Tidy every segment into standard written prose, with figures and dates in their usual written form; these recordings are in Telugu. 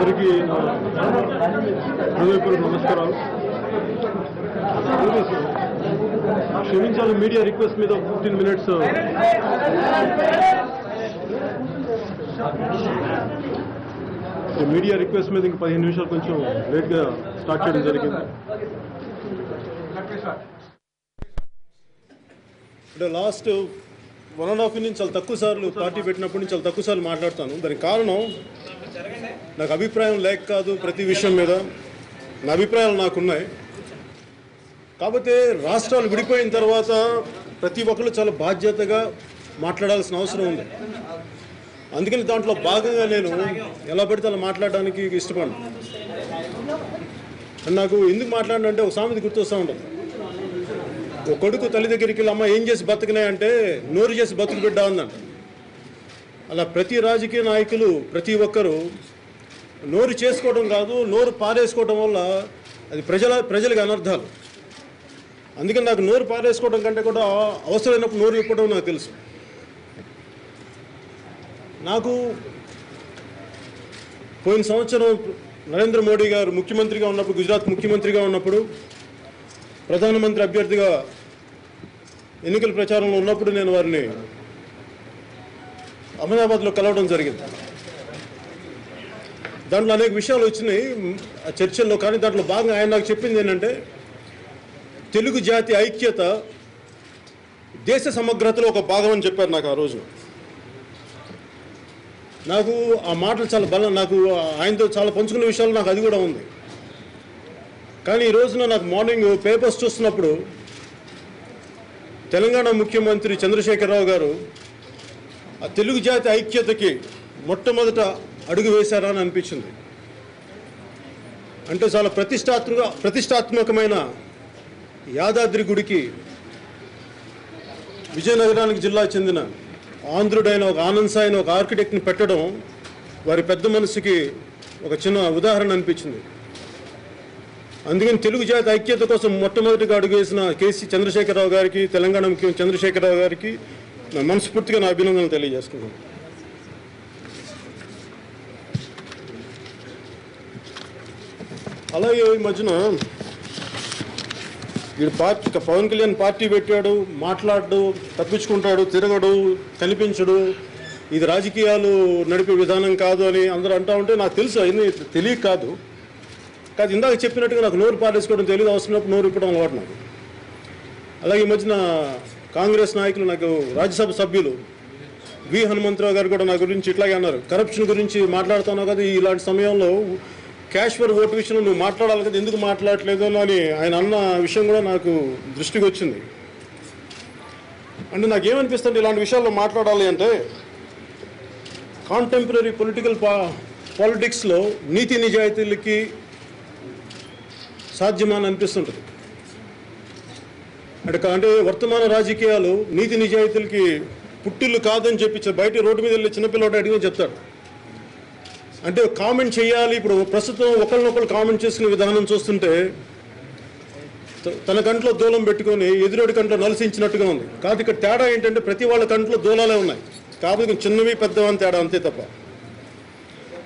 అందరికీ హృదయపూర్వక నమస్కారాలు. క్షమించాలి, మీడియా రిక్వెస్ట్ మీద 15 minutes మీడియా రిక్వెస్ట్ మీద ఇంక 15 నిమిషాలు కొంచెం లేట్గా స్టార్ట్ చేయడం జరిగింది. అంటే లాస్ట్ 1.5 నుంచి చాలా తక్కువ సార్లు పార్టీ పెట్టినప్పటి నుంచి చాలా తక్కువ సార్లు మాట్లాడతాను. దానికి కారణం నాకు అభిప్రాయం లేక కాదు, ప్రతి విషయం మీద నా అభిప్రాయాలు నాకున్నాయి. కాకపోతే రాష్ట్రాలు విడిపోయిన తర్వాత ప్రతి ఒక్కరు చాలా బాధ్యతగా మాట్లాడాల్సిన అవసరం ఉంది. అందుకని దాంట్లో భాగంగా నేను ఎలా పడితే అలా మాట్లాడడానికి ఇష్టపడను. నాకు ఎందుకు మాట్లాడినంటే ఒక సామెత గుర్తొస్తూ ఉంటుంది. ఒక కొడుకు తల్లి దగ్గరికి వెళ్ళి అమ్మ ఏం చేసి బతికినాయంటే నోరు చేసి బతుకు బిడ్డ ఉందంట. అలా ప్రతి రాజకీయ నాయకులు ప్రతి ఒక్కరూ నోరు చేసుకోవడం కాదు, నోరు పారేసుకోవడం వల్ల అది ప్రజలకు అనర్థాలు. అందుకని నాకు నోరు పారేసుకోవడం కంటే కూడా అవసరమైనప్పుడు నోరు ఇప్పడం నాకు తెలుసు. నాకు పోయిన సంవత్సరం నరేంద్ర మోడీ గారు ముఖ్యమంత్రిగా ఉన్నప్పుడు, గుజరాత్ ముఖ్యమంత్రిగా ఉన్నప్పుడు, ప్రధానమంత్రి అభ్యర్థిగా ఎన్నికల ప్రచారంలో ఉన్నప్పుడు నేను వారిని అహ్మదాబాద్లో కలవడం జరిగింది. దాంట్లో అనేక విషయాలు వచ్చినాయి ఆ చర్చల్లో. కానీ దాంట్లో భాగంగా ఆయన నాకు చెప్పింది ఏంటంటే తెలుగు జాతి ఐక్యత దేశ సమగ్రతలో ఒక భాగం అని చెప్పారు నాకు ఆ రోజు. నాకు ఆ మాటలు చాలా బలం, నాకు ఆయనతో చాలా పంచుకున్న విషయాలు నాకు అది కూడా ఉంది. కానీ ఈ రోజున నాకు మార్నింగ్ పేపర్స్ చూస్తున్నప్పుడు తెలంగాణ ముఖ్యమంత్రి చంద్రశేఖరరావు గారు ఆ తెలుగు జాతి ఐక్యతకి మొట్టమొదట అడుగు వేశారా అని అనిపించింది. అంటే చాలా ప్రతిష్టాత్మకమైన యాదాద్రి గుడికి విజయనగరానికి జిల్లా చెందిన ఆంధ్రుడైన ఒక ఆనంద్ సాయిని ఒక ఆర్కిటెక్ట్ని పెట్టడం వారి పెద్ద మనసుకి ఒక చిన్న ఉదాహరణ అనిపించింది. అందుకని తెలుగు జాతి ఐక్యత కోసం మొట్టమొదటిగా అడుగు వేసిన కేసీ చంద్రశేఖరరావు గారికి, తెలంగాణ ముఖ్యమంత్రి చంద్రశేఖరరావు గారికి నా మనస్ఫూర్తిగా నా అభినందనలు తెలియజేసుకున్నాను. అలాగే ఈ మధ్యన వీడు పవన్ కళ్యాణ్ పార్టీ పెట్టాడు, మాట్లాడు, తప్పించుకుంటాడు, తిరగడు, కనిపించడు, ఇది రాజకీయాలు నడిపే విధానం కాదు అని అందరూ అంటూ ఉంటే నాకు తెలుసు, అవన్నీ తెలియక కాదు. కాదు, ఇందాక చెప్పినట్టుగా నాకు నోరు పారేసుకోవడం తెలియదు, అవసరమైనప్పుడు నోరు ఇప్పడం అలవాటు నాకు. అలాగే ఈ మధ్యన కాంగ్రెస్ నాయకులు, నాకు రాజ్యసభ సభ్యులు వి హనుమంతరావు గారు కూడా నా గురించి ఇట్లాగే అన్నారు, కరప్షన్ గురించి మాట్లాడుతున్నావు కదా, ఇలాంటి సమయంలో క్యాష్ ఫర్ ఓటు విషయంలో నువ్వు మాట్లాడాలి కదా, ఎందుకు మాట్లాడలేదు అని ఆయన అన్న విషయం కూడా నాకు దృష్టికి వచ్చింది. అంటే నాకేమనిపిస్తుంది, ఇలాంటి విషయాల్లో మాట్లాడాలి అంటే కాంటెంపరీ పాలిటిక్స్లో నీతి నిజాయితీలకి సాధ్యమని అనిపిస్తుంటుంది. అంటే వర్తమాన రాజకీయాలు నీతి నిజాయితీలకి పుట్టిల్లు కాదని చెప్పి బయట రోడ్డు మీద వెళ్ళి చిన్నపిల్లవాడు అడిగిన చెప్తాడు. అంటే కామెంట్ చేయాలి. ఇప్పుడు ప్రస్తుతం ఒకరినొకరు కామెంట్ చేసుకునే విధానం చూస్తుంటే తన కంట్లో దూలం పెట్టుకొని ఎదురోడి కంట్లో నలిసించినట్టుగా ఉంది. కాదు, ఇక్కడ తేడా ఏంటంటే ప్రతి వాళ్ళ కంట్లో దూలాలే ఉన్నాయి, కాబట్టి చిన్నవి పెద్దవని తేడా అంతే తప్ప.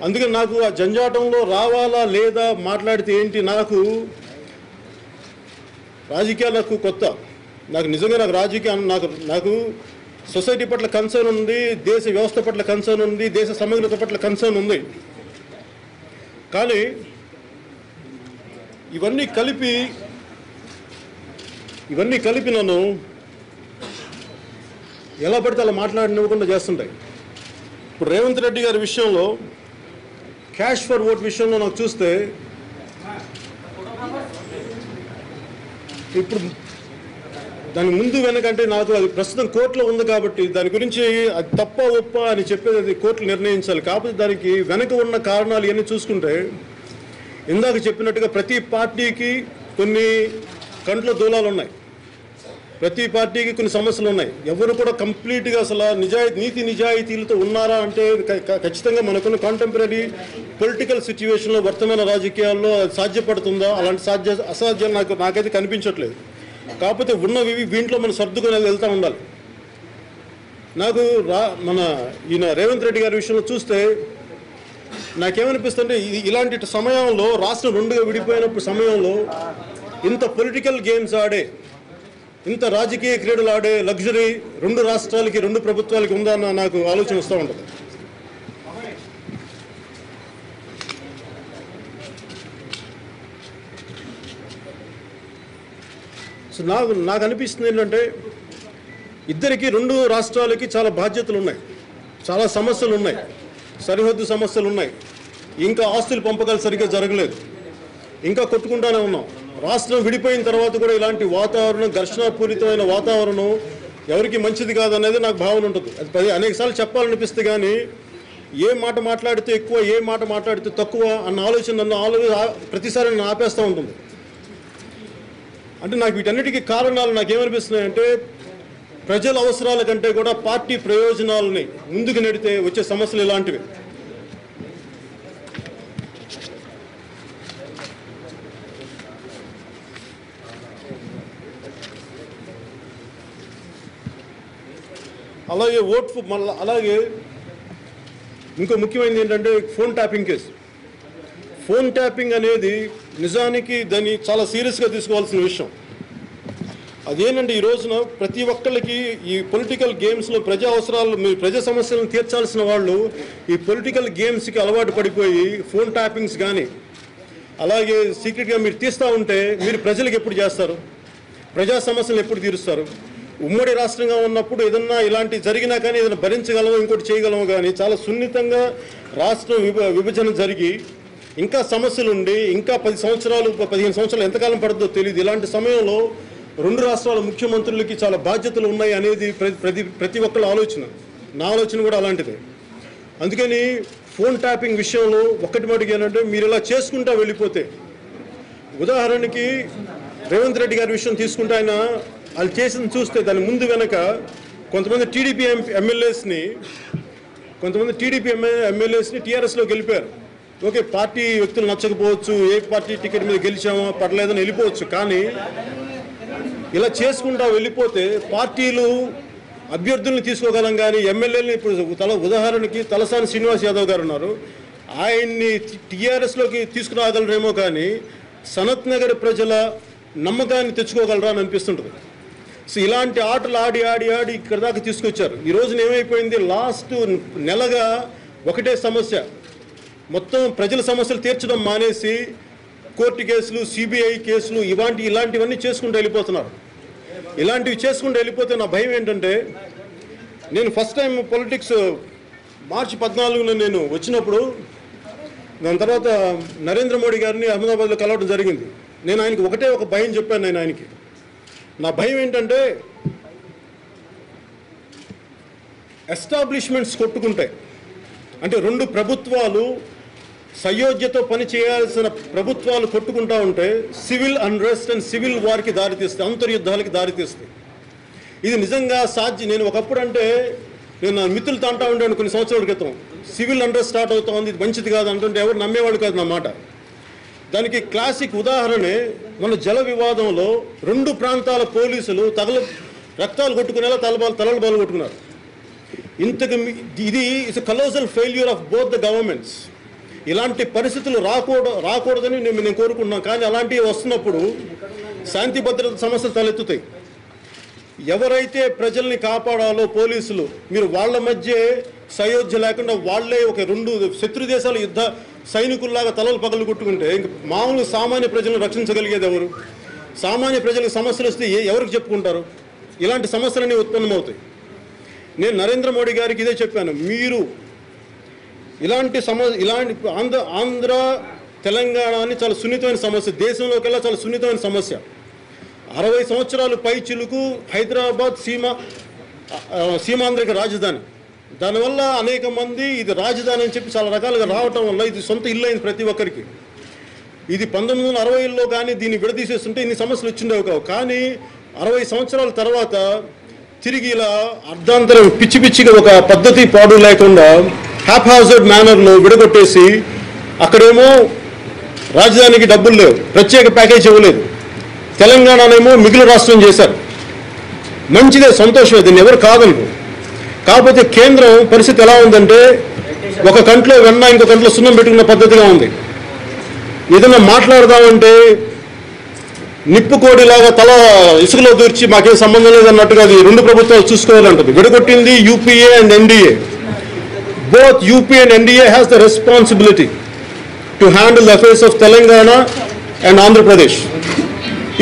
అందుకని నాకు ఆ జంజాటంలో రావాలా లేదా మాట్లాడితే ఏంటి, నాకు రాజకీయాలు నాకు కొత్త. నాకు నిజంగా నాకు రాజకీయం నాకు సొసైటీ పట్ల కన్సర్న్ ఉంది, దేశ వ్యవస్థ పట్ల కన్సర్న్ ఉంది, దేశ సమగ్రత పట్ల కన్సర్న్ ఉంది. కానీ ఇవన్నీ కలిపి నన్ను ఎలా పడితే అలా మాట్లాడనివ్వకుండా చేస్తుంటాయి. ఇప్పుడు రేవంత్ రెడ్డి గారి విషయంలో క్యాష్ ఫర్ ఓట్ విషయంలో నాకు చూస్తే ఇప్పుడు దాని ముందు వెనకంటే నాకు అది ప్రస్తుతం కోర్టులో ఉంది కాబట్టి దాని గురించి అది తప్ప ఒప్ప అని చెప్పేది అది కోర్టులు నిర్ణయించాలి. కాకపోతే దానికి వెనక ఉన్న కారణాలు ఇవన్నీ చూసుకుంటే ఇందాక చెప్పినట్టుగా ప్రతి పార్టీకి కొన్ని కంట్లో దూలాలు ఉన్నాయి, ప్రతి పార్టీకి కొన్ని సమస్యలు ఉన్నాయి. ఎవరు కూడా కంప్లీట్గా అసలు నీతి నిజాయితీలతో ఉన్నారా అంటే ఖచ్చితంగా మనకున్న కాంటెంపరీ పొలిటికల్ సిచ్యువేషన్లో వర్తమాన రాజకీయాల్లో సాధ్యపడుతుందా, అలాంటి అసాధ్యం నాకైతే కనిపించట్లేదు. కాకపోతే ఉన్నవి వీంట్లో మనం సర్దుకొని వెళ్తూ ఉండాలి. నాకు మన ఈయన రేవంత్ రెడ్డి గారి విషయంలో చూస్తే నాకేమనిపిస్తుంటే ఇలాంటి సమయంలో రాష్ట్రం రెండుగా విడిపోయినప్పుడు సమయంలో ఇంత పొలిటికల్ గేమ్స్ ఆడే, ఇంత రాజకీయ క్రీడలు ఆడే లగ్జరీ రెండు రాష్ట్రాలకి, రెండు ప్రభుత్వాలకి ఉందన్న నాకు ఆలోచన వస్తూ ఉంటుంది. సో నాకు అనిపిస్తుంది ఏంటంటే ఇద్దరికి, రెండు రాష్ట్రాలకి చాలా బాధ్యతలు ఉన్నాయి, చాలా సమస్యలు ఉన్నాయి, సరిహద్దు సమస్యలు ఉన్నాయి, ఇంకా ఆస్తుల పంపకాలు సరిగ్గా జరగలేదు, ఇంకా కొట్టుకుంటానే ఉన్నాం. రాష్ట్రం విడిపోయిన తర్వాత కూడా ఇలాంటి వాతావరణం, ఘర్షణపూరితమైన వాతావరణం ఎవరికి మంచిది కాదనేది నాకు భావన ఉంటుంది. అది అనేకసార్లు చెప్పాలనిపిస్తే కానీ ఏ మాట మాట్లాడితే ఎక్కువ, ఏ మాట మాట్లాడితే తక్కువ అన్న ఆలోచన నన్ను ప్రతిసారి నన్ను ఆపేస్తూ ఉంటుంది. అంటే నాకు వీటన్నిటికీ కారణాలు నాకేమనిపిస్తున్నాయంటే ప్రజల అవసరాల కంటే కూడా పార్టీ ప్రయోజనాలని ముందుకు నెడితే వచ్చే సమస్యలు ఇలాంటివి. అలాగే అలాగే ఇంకో ముఖ్యమైనది ఏంటంటే phone tapping case. Phone tapping అనేది నిజానికి దాన్ని చాలా సీరియస్గా తీసుకోవాల్సిన విషయం. అదేంటంటే ఈ రోజున ప్రతి ఒక్కళ్ళకి ఈ పొలిటికల్ గేమ్స్లో ప్రజా అవసరాలు, ప్రజా సమస్యలను తీర్చాల్సిన వాళ్ళు ఈ పొలిటికల్ గేమ్స్కి అలవాటు పడిపోయి ఫోన్ ట్యాపింగ్స్ కానీ అలాగే సీక్రెట్గా మీరు తీస్తూ ఉంటే మీరు ప్రజలకు ఎప్పుడు చేస్తారు? ప్రజా సమస్యలు ఎప్పుడు తీరుస్తారు? ఉమ్మడి రాష్ట్రంగా ఉన్నప్పుడు ఏదన్నా ఇలాంటి జరిగినా కానీ ఏదైనా భరించగలమో, ఇంకోటి చేయగలమో, కానీ చాలా సున్నితంగా రాష్ట్రం విభజన జరిగి ఇంకా సమస్యలు ఉండి ఇంకా 10 సంవత్సరాలు 15 సంవత్సరాలు ఎంతకాలం పడుతుందో తెలియదు. ఇలాంటి సమయంలో రెండు రాష్ట్రాల ముఖ్యమంత్రులకి చాలా బాధ్యతలు ఉన్నాయి అనేది ప్రతి ఒక్కళ్ళ ఆలోచన. నా ఆలోచన కూడా అలాంటిదే. అందుకని ఫోన్ ట్యాపింగ్ విషయంలో ఒక్కటి మటుకు ఏంటంటే మీరు ఇలా చేసుకుంటా వెళ్ళిపోతే, ఉదాహరణకి రేవంత్ రెడ్డి గారి విషయం తీసుకుంటే ఆయన వాళ్ళు చేసింది చూస్తే దాని ముందు వెనక కొంతమంది టీడీపీ ఎమ్మెల్యేస్ని టీఆర్ఎస్లోకి వెళ్ళిపోయారు. ఓకే, పార్టీ వ్యక్తులు నచ్చకపోవచ్చు, ఏ పార్టీ టికెట్ మీద గెలిచామో పడలేదని వెళ్ళిపోవచ్చు, కానీ ఇలా చేసుకుంటా వెళ్ళిపోతే పార్టీలు అభ్యర్థుల్ని తీసుకోగలం కానీ ఎమ్మెల్యేలని ఇప్పుడు ఉదాహరణకి తలసాని శ్రీనివాస్ యాదవ్ గారు ఉన్నారు, ఆయన్ని టీఆర్ఎస్లోకి తీసుకురాగలరేమో కానీ సనత్ నగర్ ప్రజల నమ్మకాన్ని తెచ్చుకోగలరా అని అనిపిస్తుంటుంది. సో ఇలాంటి ఆటలు ఆడి ఆడి ఆడి ఇక్కడ దాకా తీసుకొచ్చారు. ఈ రోజున ఏమైపోయింది, లాస్ట్ నెలగా ఒకటే సమస్య, మొత్తం ప్రజల సమస్యలు తీర్చడం మానేసి కోర్టు కేసులు, సిబిఐ కేసులు ఇలాంటివన్నీ చేసుకుంటూ వెళ్ళిపోతున్నారు. ఇలాంటివి చేసుకుంటూ వెళ్ళిపోతే నా భయం ఏంటంటే, నేను ఫస్ట్ టైం పొలిటిక్స్ మార్చి 14న నేను వచ్చినప్పుడు, దాని తర్వాత నరేంద్ర మోడీ గారిని అహ్మదాబాద్లో కలవడం జరిగింది. నేను ఆయనకి ఒక భయం చెప్పాను. నేను ఆయనకి నా భయం ఏంటంటే ఎస్టాబ్లిష్మెంట్స్ కొట్టుకుంటాయి, అంటే రెండు ప్రభుత్వాలు సయోధ్యతో పని చేయాల్సిన ప్రభుత్వాలు కొట్టుకుంటా ఉంటే సివిల్ అన్రెస్ట్ అండ్ సివిల్ వార్కి దారితీస్తాయి, అంతర్యుద్ధాలకి దారితీస్తాయి. ఇది నిజంగా సాధ్యం. నేను ఒకప్పుడు నేను నా మిత్రులతో అంటా ఉంటాను కొన్ని సంవత్సరాల క్రితం, సివిల్ అన్రెస్ట్ స్టార్ట్ అవుతుంది, ఇది మంచిది కాదు అంటుంటే ఎవరు నమ్మేవాడు కాదు నా మాట. దానికి క్లాసిక్ ఉదాహరణే మన జల వివాదంలో రెండు ప్రాంతాల పోలీసులు రక్తాలు కొట్టుకునేలా తలలు బాలు కొట్టుకున్నారు. ఇది it's కలోసల్ failure of both the governments. ఇలాంటి పరిస్థితులు రాకూడదని నేను కోరుకుంటున్నాను. కానీ అలాంటివి వస్తున్నప్పుడు శాంతి భద్రత సమస్యలు తలెత్తుతాయి. ఎవరైతే ప్రజల్ని కాపాడాలో పోలీసులు, మీరు వాళ్ళ మధ్య సయోధ్య లేకుండా వాళ్ళే ఒక రెండు శత్రు దేశాల యుద్ధ సైనికుల్లాగా తలలు పగలు కొట్టుకుంటే ఇంక మామూలు సామాన్య ప్రజలను రక్షించగలిగేది ఎవరు? సామాన్య ప్రజలకు సమస్యలు వస్తే ఎవరికి చెప్పుకుంటారు? ఇలాంటి సమస్యలన్నీ ఉత్పన్నమవుతాయి. నేను నరేంద్ర మోడీ గారికి ఇదే చెప్పాను, మీరు ఇలాంటి ఆంధ్ర తెలంగాణ అని చాలా సున్నితమైన సమస్య, దేశంలోకెల్లా చాలా సున్నితమైన సమస్య. 60 సంవత్సరాలు పై చిలుకు హైదరాబాద్ సీమాంధ్రకి రాజధాని. దానివల్ల అనేక మంది ఇది రాజధాని అని చెప్పి చాలా రకాలుగా రావటం వల్ల ఇది సొంత ఇల్లు అయింది ప్రతి ఒక్కరికి. ఇది 1960లో కానీ దీన్ని విడదీసేస్తుంటే ఇన్ని సమస్యలు వచ్చిండేవి కావు. కానీ 60 సంవత్సరాల తర్వాత తిరిగి ఇలా అర్ధాంతరం పిచ్చిగా ఒక పద్ధతి పాడు లేకుండా హ్యాప్హాజర్డ్ మేనర్లో విడగొట్టేసి, అక్కడేమో రాజధానికి డబ్బులు లేవు, ప్రత్యేక ప్యాకేజ్ ఇవ్వలేదు, తెలంగాణనేమో మిగిలిన రాష్ట్రం చేశారు. మంచిదే, సంతోషమే, దీన్ని ఎవరు కాదనుకో. కాకపోతే కేంద్రం పరిస్థితి ఎలా ఉందంటే ఒక కంట్లో వెన్న ఇంకో కంట్లో సున్నం పెట్టుకున్న పద్ధతిగా ఉంది. ఏదైనా మాట్లాడదామంటే నిప్పుకోడిలాగా తల ఇసుకలో దూర్చి మాకేం సంబంధం లేదన్నట్టుగా అది రెండు ప్రభుత్వాలు చూసుకోవాలంటుంది. విడగొట్టింది UPA and NDA. Both UPA and NDA has the responsibility to handle the affairs of Telangana and Andhra Pradesh.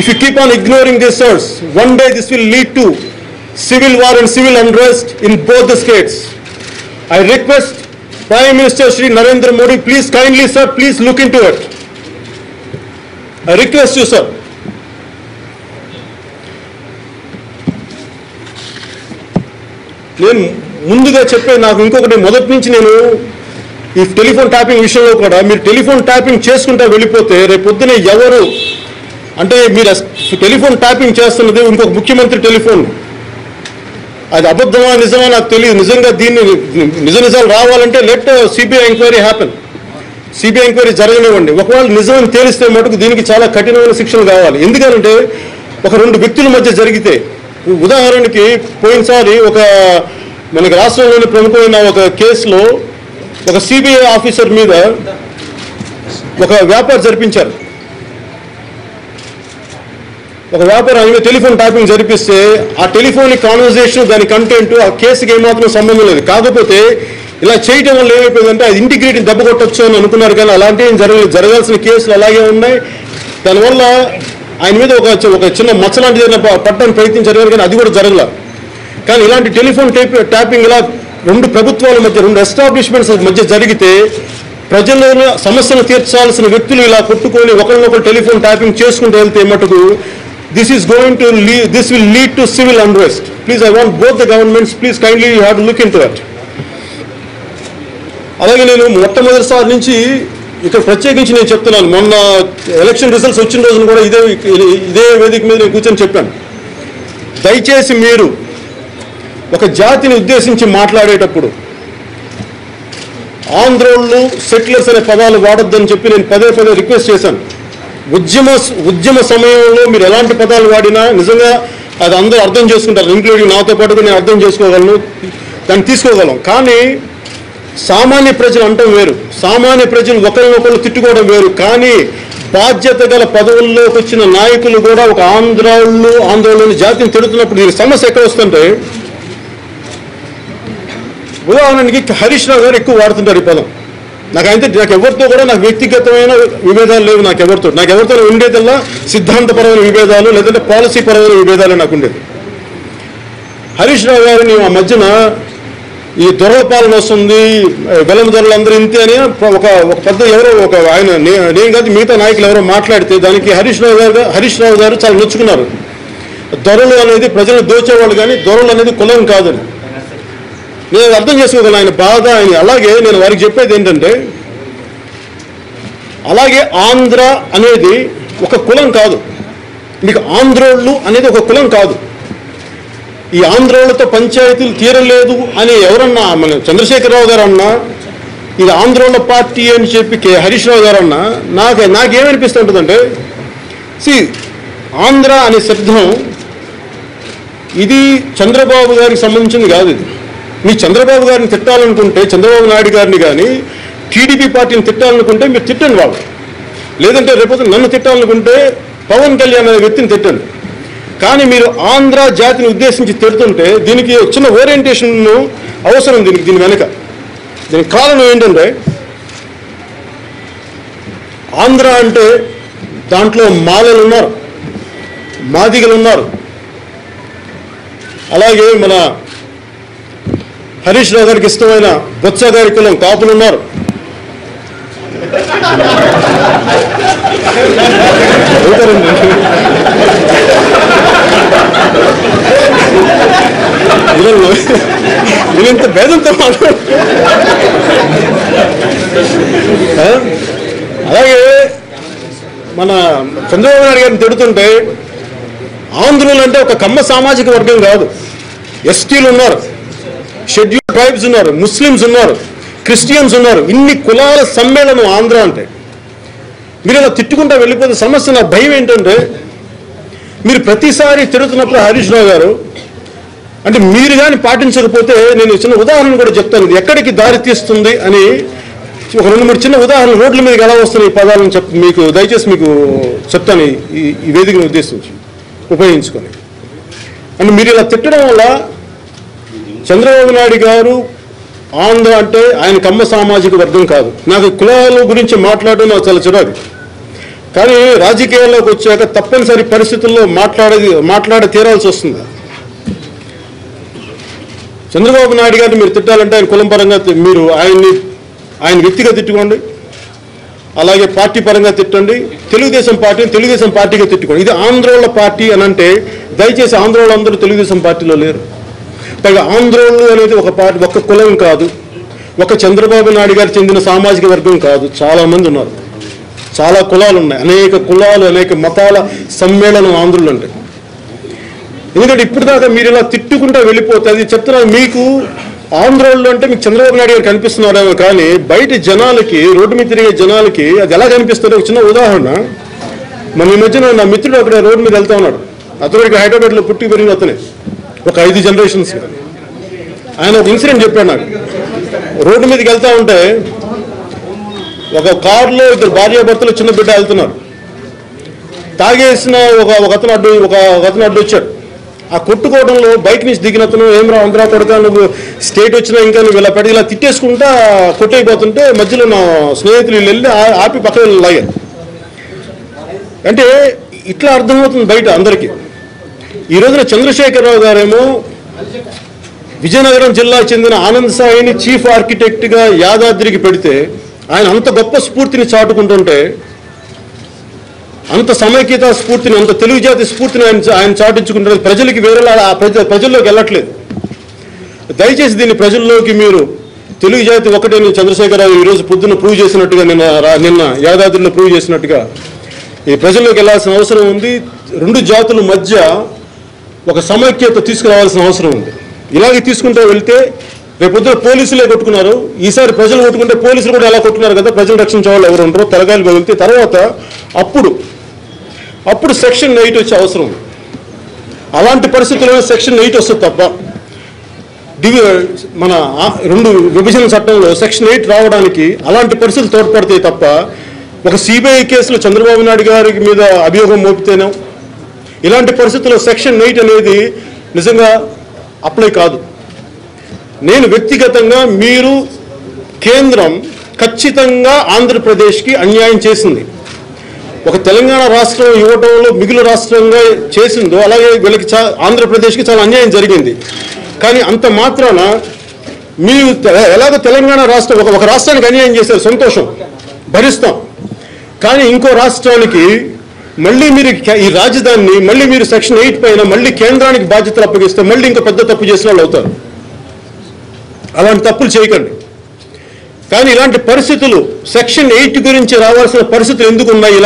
If you keep on ignoring this, sirs, one day this will lead to civil war and civil unrest in both the states. I request Prime Minister Shri Narendra Modi, please kindly, sir, please look into it. I request you, sir. నేను ముందుగా చెప్పే నాకు ఇంకొకటి మొదటి నుంచి నేను ఈ టెలిఫోన్ ట్యాపింగ్ విషయంలో కూడా మీరు టెలిఫోన్ ట్యాపింగ్ చేసుకుంటా వెళ్ళిపోతే రేపు పొద్దున ఎవరు అంటే మీరు టెలిఫోన్ ట్యాపింగ్ చేస్తున్నది ఇంకొక ముఖ్యమంత్రి టెలిఫోన్, అది అబద్ధమా నిజమా నాకు తెలియదు. నిజంగా దీన్ని నిజాలు రావాలంటే let CBI enquiry happen. CBI enquiry జరగనివ్వండి. ఒకవేళ నిజం తేలిస్తే మటుకు దీనికి చాలా కఠినమైన శిక్షలు కావాలి. ఎందుకంటే ఒక రెండు వ్యక్తుల మధ్య జరిగితే, ఉదాహరణకి పోయినసారి ఒక మనకి రాష్ట్రంలోని ప్రముఖమైన ఒక కేసులో ఒక సిబిఐ ఆఫీసర్ మీద ఒక వ్యాపారం జరిపించారు. ఒక వ్యాపారం ఆయన టెలిఫోన్ ట్యాపింగ్ జరిపిస్తే ఆ టెలిఫోనిక్ కాన్వర్జేషన్ దాని కంటెంట్ ఆ కేసుకి ఏమాత్రం సంబంధం లేదు. కాకపోతే ఇలా చేయడం వల్ల ఏమైపోయిందంటే అది ఇంటిగ్రిటీని దెబ్బ కొట్టచ్చు అని అనుకున్నారు, కానీ అలాంటి ఏం జరగాల్సిన కేసులు అలాగే ఉన్నాయి. దానివల్ల ఆయన మీద ఒక చిన్న మచ్చ లాంటిది పట్టడానికి ప్రయత్నించారు, కానీ అది కూడా జరగల. కానీ ఇలాంటి టెలిఫోన్ ట్యాపింగ్ ఇలా రెండు ప్రభుత్వాల మధ్య, రెండు ఎస్టాబ్లిష్మెంట్స్ మధ్య జరిగితే ప్రజల సమస్యలు తీర్చాల్సిన వ్యక్తులు ఇలా కొట్టుకొని ఒకరినొకరు టెలిఫోన్ ట్యాపింగ్ చేసుకుంటూ వెళ్తే మటుకు this will lead to civil unrest. Please, I want both the governments, please kindly you have to look into it. అలాగే నేను మొట్టమొదటిసారి నుంచి ఇక్కడ ప్రత్యేకించి నేను చెప్తున్నాను, మొన్న ఎలక్షన్ రిజల్ట్స్ వచ్చిన రోజున కూడా ఇదే వేదిక మీద నేను కూర్చొని చెప్పాను, దయచేసి మీరు ఒక జాతిని ఉద్దేశించి మాట్లాడేటప్పుడు ఆంధ్రోళ్ళు సెటిలర్స్ అనే పదాలు వాడొద్దని చెప్పి నేను పదే రిక్వెస్ట్ చేశాను. ఉద్యమ సమయంలో మీరు ఎలాంటి పదాలు వాడినా నిజంగా అది అందరూ అర్థం చేసుకుంటారు, ఇంక్లూడింగ్ నాతో పాటుగా నేను అర్థం చేసుకోగలను, దాన్ని తీసుకోగలం. కానీ సామాన్య ప్రజలు అంటాం వేరు, సామాన్య ప్రజలు ఒకరినొకరు తిట్టుకోవడం వేరు. కానీ బాధ్యత గల పదవుల్లోకి వచ్చిన నాయకులు కూడా ఒక ఆంధ్రోళ్ళని జాతిని తిడుతున్నప్పుడు దీనికి సమస్య ఎక్కడ వస్తుంటే, ఉదాహరణకి హరీష్ రావు గారు ఎక్కువ వాడుతుంటారు ఈ పదం. నాకు ఎవరితో కూడా నాకు వ్యక్తిగతమైన విభేదాలు లేవు. నాకు ఎవరితో ఉండేదల్లా సిద్ధాంతపరమైన విభేదాలు లేదంటే పాలసీ పరమైన విభేదాలు నాకు ఉండేది. హరీష్ రావు గారిని ఆ మధ్యన ఈ దొరపాలన వస్తుంది, బెల్లం దొరలందరూ ఇంతే అని ఒక పెద్ద ఎవరో ఒక ఆయన నేను కాదు మిగతా నాయకులు ఎవరో మాట్లాడితే దానికి హరీష్ రావు గారు చాలా నొచ్చుకున్నారు. దొరలు అనేది ప్రజలు దోచేవాళ్ళు కానీ దొరలు అనేది కులం కాదని. నేను అర్థం చేసుకోగలను ఆయన బాధ ఆయన. అలాగే నేను వారికి చెప్పేది ఏంటంటే, అలాగే ఆంధ్ర అనేది ఒక కులం కాదు, మీకు ఆంధ్రోళ్ళు అనేది ఒక కులం కాదు. ఈ ఆంధ్రోళ్ళతో పంచాయతీలు తీరలేదు అని ఎవరన్నా, మన చంద్రశేఖరరావు గారు అన్నా, ఇది ఆంధ్రోళ్ళ పార్టీ అని చెప్పి హరీష్ రావు గారు అన్నా నాకేమనిపిస్తుంటుందంటే, ఆంధ్ర అనే శబ్దం ఇది చంద్రబాబు గారికి సంబంధించింది కాదు. ఇది మీ చంద్రబాబు గారిని తిట్టాలనుకుంటే, చంద్రబాబు నాయుడు గారిని కానీ టీడీపీ పార్టీని తిట్టాలనుకుంటే మీరు తిట్టండి వాళ్ళు, లేదంటే రేపు నన్ను తిట్టాలనుకుంటే పవన్ కళ్యాణ్ అనే వ్యక్తిని తిట్టండి. కానీ మీరు ఆంధ్ర జాతిని ఉద్దేశించి తిడుతుంటే దీనికి చిన్న ఓరియంటేషన్ అవసరం. దీని వెనుక దీనికి కారణం ఏంటంటే, ఆంధ్ర అంటే దాంట్లో మాలలు ఉన్నారు, మాదిగలు ఉన్నారు, అలాగే మన హరీష్ రావు గారికి ఇష్టమైన బొత్స గారి కులం కాపులు ఉన్నారు. ఇంత భేదంతో మాట్లాడు. అలాగే మన చంద్రబాబు నాయుడు గారిని తిడుతుంటే ఆంధ్రులు అంటే ఒక కమ్మ సామాజిక వర్గం కాదు, ఎస్టీలు ఉన్నారు, షెడ్యూల్ ట్రైబ్స్ ఉన్నారు, ముస్లిమ్స్ ఉన్నారు, క్రిస్టియన్స్ ఉన్నారు. ఇన్ని కులాల సమ్మేళనం ఆంధ్ర అంటే. మీరు ఇలా తిట్టుకుంటా వెళ్ళిపోతే సమస్య. నా భయం ఏంటంటే, మీరు ప్రతిసారి తిడుతున్నప్పుడు హరీష్ రావు గారు అంటే మీరు కానీ పాటించకపోతే నేను చిన్న ఉదాహరణ కూడా చెప్తాను, ఇది ఎక్కడికి దారి తీస్తుంది అని ఒక 2-3 చిన్న ఉదాహరణ రోడ్ల మీదకి ఎలా వస్తున్నాయి ఈ పదాలను మీకు దయచేసి మీకు చెప్తాను ఈ వేదికను ఉద్దేశించి ఉపయోగించుకొని. అంటే మీరు ఇలా తిట్టడం వల్ల చంద్రబాబు నాయుడు గారు ఆంధ్ర అంటే ఆయన కమ్మ సామాజిక వర్గం కాదు. నాకు కులాల గురించి మాట్లాడడం నాకు చాలా చిరాకు. కానీ రాజకీయాల్లోకి వచ్చాక తప్పనిసరి పరిస్థితుల్లో మాట్లాడి తీరాల్సి వస్తుంది. చంద్రబాబు నాయుడు గారిని మీరు తిట్టాలంటే ఆయన కులం పరంగా మీరు ఆయన వ్యక్తిగా తిట్టుకోండి, అలాగే పార్టీ పరంగా తిట్టండి. తెలుగుదేశం పార్టీగా తిట్టుకోండి. ఇది ఆంధ్రోళ్ళ పార్టీ అని అంటే దయచేసి ఆంధ్రోళ్ళు అందరూ తెలుగుదేశం పార్టీలో లేరు. పైగా ఆంధ్రోళ్ళు అనేది ఒక పార్టీ, ఒక కులం కాదు, ఒక చంద్రబాబు నాయుడు గారు చెందిన సామాజిక వర్గం కాదు. చాలామంది ఉన్నారు, చాలా కులాలు ఉన్నాయి, అనేక కులాలు, అనేక మతాల సమ్మేళనం ఆంధ్రులు అంటే. ఎందుకంటే ఇప్పుడు దాకా మీరు ఇలా తిట్టుకుంటూ వెళ్ళిపోతే అది చెప్తున్నారు. మీకు ఆంధ్రోళ్ళు అంటే మీకు చంద్రబాబు నాయుడు గారు కనిపిస్తున్నారేమో, కానీ బయట జనాలకి, రోడ్డు మీద తిరిగే జనాలకి అది ఎలా కనిపిస్తుంది? ఒక చిన్న ఉదాహరణ. మన ఈ మధ్యన నా మిత్రుడు అక్కడ రోడ్డు మీద వెళ్తా ఉన్నాడు. అతనికి హైదరాబాద్లో పుట్టి పెరిగిన అతనే, ఒక 5 జనరేషన్స్. ఆయన ఒక ఇన్సిడెంట్ చెప్పాడు నాకు. రోడ్డు మీదకి వెళ్తా ఉంటే ఒక కారులో 2 భార్యాభర్తలు చిన్న బిడ్డ వెళ్తున్నారు. తాగేసిన ఒక అతను అడ్డు వచ్చాడు. ఆ కొట్టుకోవడంలో బైక్ నుంచి దిగిన అతను, ఏమరా అందరా కొడక నువ్వు స్టేట్ వచ్చినా ఇంకా నువ్వు ఇలా పెట్టి ఇలా తిట్టేసుకుంటా కొట్టయిపోతుంటే మధ్యలో నా స్నేహితులు వెళ్ళి ఆపి పక్కన లాగారు. అంటే ఇట్లా అర్థమవుతుంది బయట అందరికీ. ఈ రోజున చంద్రశేఖరరావు గారేమో విజయనగరం జిల్లా చెందిన ఆనంద్ సాయిని చీఫ్ ఆర్కిటెక్ట్గా యాదాద్రికి పెడితే ఆయన అంత గొప్ప స్ఫూర్తిని చాటుకుంటుంటే, అంత సమైక్యత స్ఫూర్తిని, అంత తెలుగు జాతి స్ఫూర్తిని ఆయన చాటించుకుంటారు. ప్రజలకి వేరేలా ప్రజల్లోకి వెళ్ళట్లేదు. దయచేసి దీన్ని ప్రజల్లోకి మీరు తెలుగు జాతి ఒకటే చంద్రశేఖరరావు ఈరోజు పొద్దున్న ప్రూవ్ చేసినట్టుగా, నిన్న యాదాద్రిలో ప్రూవ్ చేసినట్టుగా ఈ ప్రజల్లోకి వెళ్ళాల్సిన అవసరం ఉంది. 2 జాతుల మధ్య ఒక సమైక్యత తీసుకురావాల్సిన అవసరం ఉంది. ఇలాగే తీసుకుంటూ వెళ్తే రేపొద్దున పోలీసులే కొట్టుకున్నారు, ఈసారి ప్రజలు కొట్టుకుంటే పోలీసులు కూడా ఎలా కొట్టుకున్నారు కదా, ప్రజలు రక్షించే వాళ్ళు ఎవరు ఉండరు, తలగాయలు పగిలితే తర్వాత అప్పుడు సెక్షన్ 8 వచ్చే అవసరం. అలాంటి పరిస్థితుల్లో సెక్షన్ 8 వస్తుంది తప్ప మన 2 విభజన చట్టంలో సెక్షన్ 8 రావడానికి అలాంటి పరిస్థితులు తోడ్పడతాయి తప్ప ఒక సిబిఐ కేసులో చంద్రబాబు నాయుడు గారి మీద అభియోగం మోపితేనే ఇలాంటి పరిస్థితుల్లో సెక్షన్ 8 అనేది నిజంగా అప్లై కాదు. నేను వ్యక్తిగతంగా మీరు కేంద్రం ఖచ్చితంగా ఆంధ్రప్రదేశ్కి అన్యాయం చేసింది. ఒక తెలంగాణ రాష్ట్రం ఇవ్వడంలో మిగులు రాష్ట్రంగా చేసిందో అలాగే వీళ్ళకి ఆంధ్రప్రదేశ్కి చాలా అన్యాయం జరిగింది. కానీ అంత మాత్రాన మీరు ఎలాగో తెలంగాణ రాష్ట్రం ఒక రాష్ట్రానికి అన్యాయం చేశారు, సంతోషం, భరిస్తాం. కానీ ఇంకో రాష్ట్రానికి మళ్ళీ మీరు ఈ రాజధానిని మళ్ళీ మీరు సెక్షన్ 8 పైన మళ్ళీ కేంద్రానికి బాధ్యతలు అప్పగిస్తే మళ్ళీ ఇంకా పెద్ద తప్పు చేసిన వాళ్ళు అవుతారు. అలాంటి తప్పులు చేయకండి. కానీ ఇలాంటి పరిస్థితులు సెక్షన్ 8 గురించి రావాల్సిన పరిస్థితులు ఎందుకు ఉన్నాయి,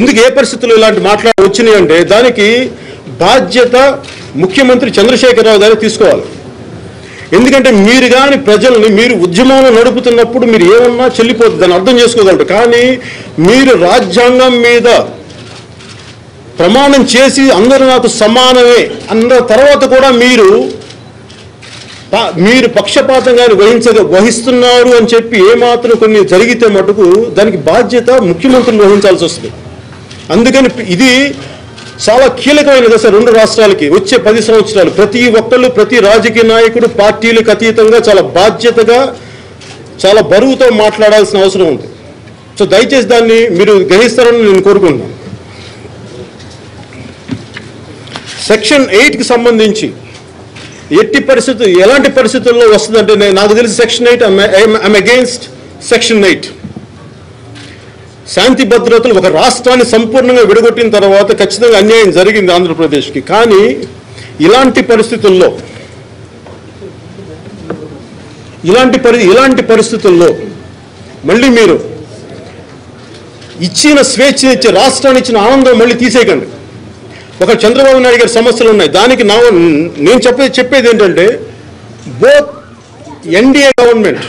ఎందుకు ఏ పరిస్థితులు ఇలాంటి వచ్చినాయి అంటే దానికి బాధ్యత ముఖ్యమంత్రి చంద్రశేఖరరావు గారు తీసుకోవాలి. ఎందుకంటే మీరు కానీ ప్రజల్ని మీరు ఉద్యమంలో నడుపుతున్నప్పుడు మీరు ఏమన్నా చెల్లిపోతుంది, దాన్ని అర్థం చేసుకోగలరు. కానీ మీరు రాజ్యాంగం మీద ప్రమాణం చేసి అందరూ నాకు సమానమే అన్న తర్వాత కూడా మీరు పక్షపాతంగా వహిస్తున్నారు అని చెప్పి ఏమాత్రం కొన్ని జరిగితే మటుకు దానికి బాధ్యత ముఖ్యమంత్రులు వహించాల్సి వస్తుంది. అందుకని ఇది చాలా కీలకమైన దశ 2 రాష్ట్రాలకి వచ్చే 10 సంవత్సరాలు. ప్రతి ఒక్కళ్ళు, ప్రతి రాజకీయ నాయకుడు పార్టీలకు అతీతంగా చాలా బాధ్యతగా, చాలా బరువుతో మాట్లాడాల్సిన అవసరం ఉంది. సో దయచేసి దాన్ని మీరు గ్రహిస్తారని నేను కోరుకుంటున్నాను. సెక్షన్ 8కి సంబంధించి ఎలాంటి పరిస్థితుల్లో వస్తుందంటే నాకు తెలిసి సెక్షన్ 8 ఐఎమ్ అగెయిన్స్ట్ సెక్షన్ 8. శాంతి భద్రతలు ఒక రాష్ట్రాన్ని సంపూర్ణంగా విడగొట్టిన తర్వాత ఖచ్చితంగా అన్యాయం జరిగింది ఆంధ్రప్రదేశ్కి. కానీ ఇలాంటి పరిస్థితుల్లో మళ్ళీ మీరు ఇచ్చిన స్వేచ్ఛని ఇచ్చే రాష్ట్రాన్ని ఇచ్చిన ఆనందం మళ్ళీ తీసేయకండి. ఒక చంద్రబాబు నాయుడు గారి సమస్యలు ఉన్నాయి. దానికి నేను చెప్పేది ఏంటంటే both NDA government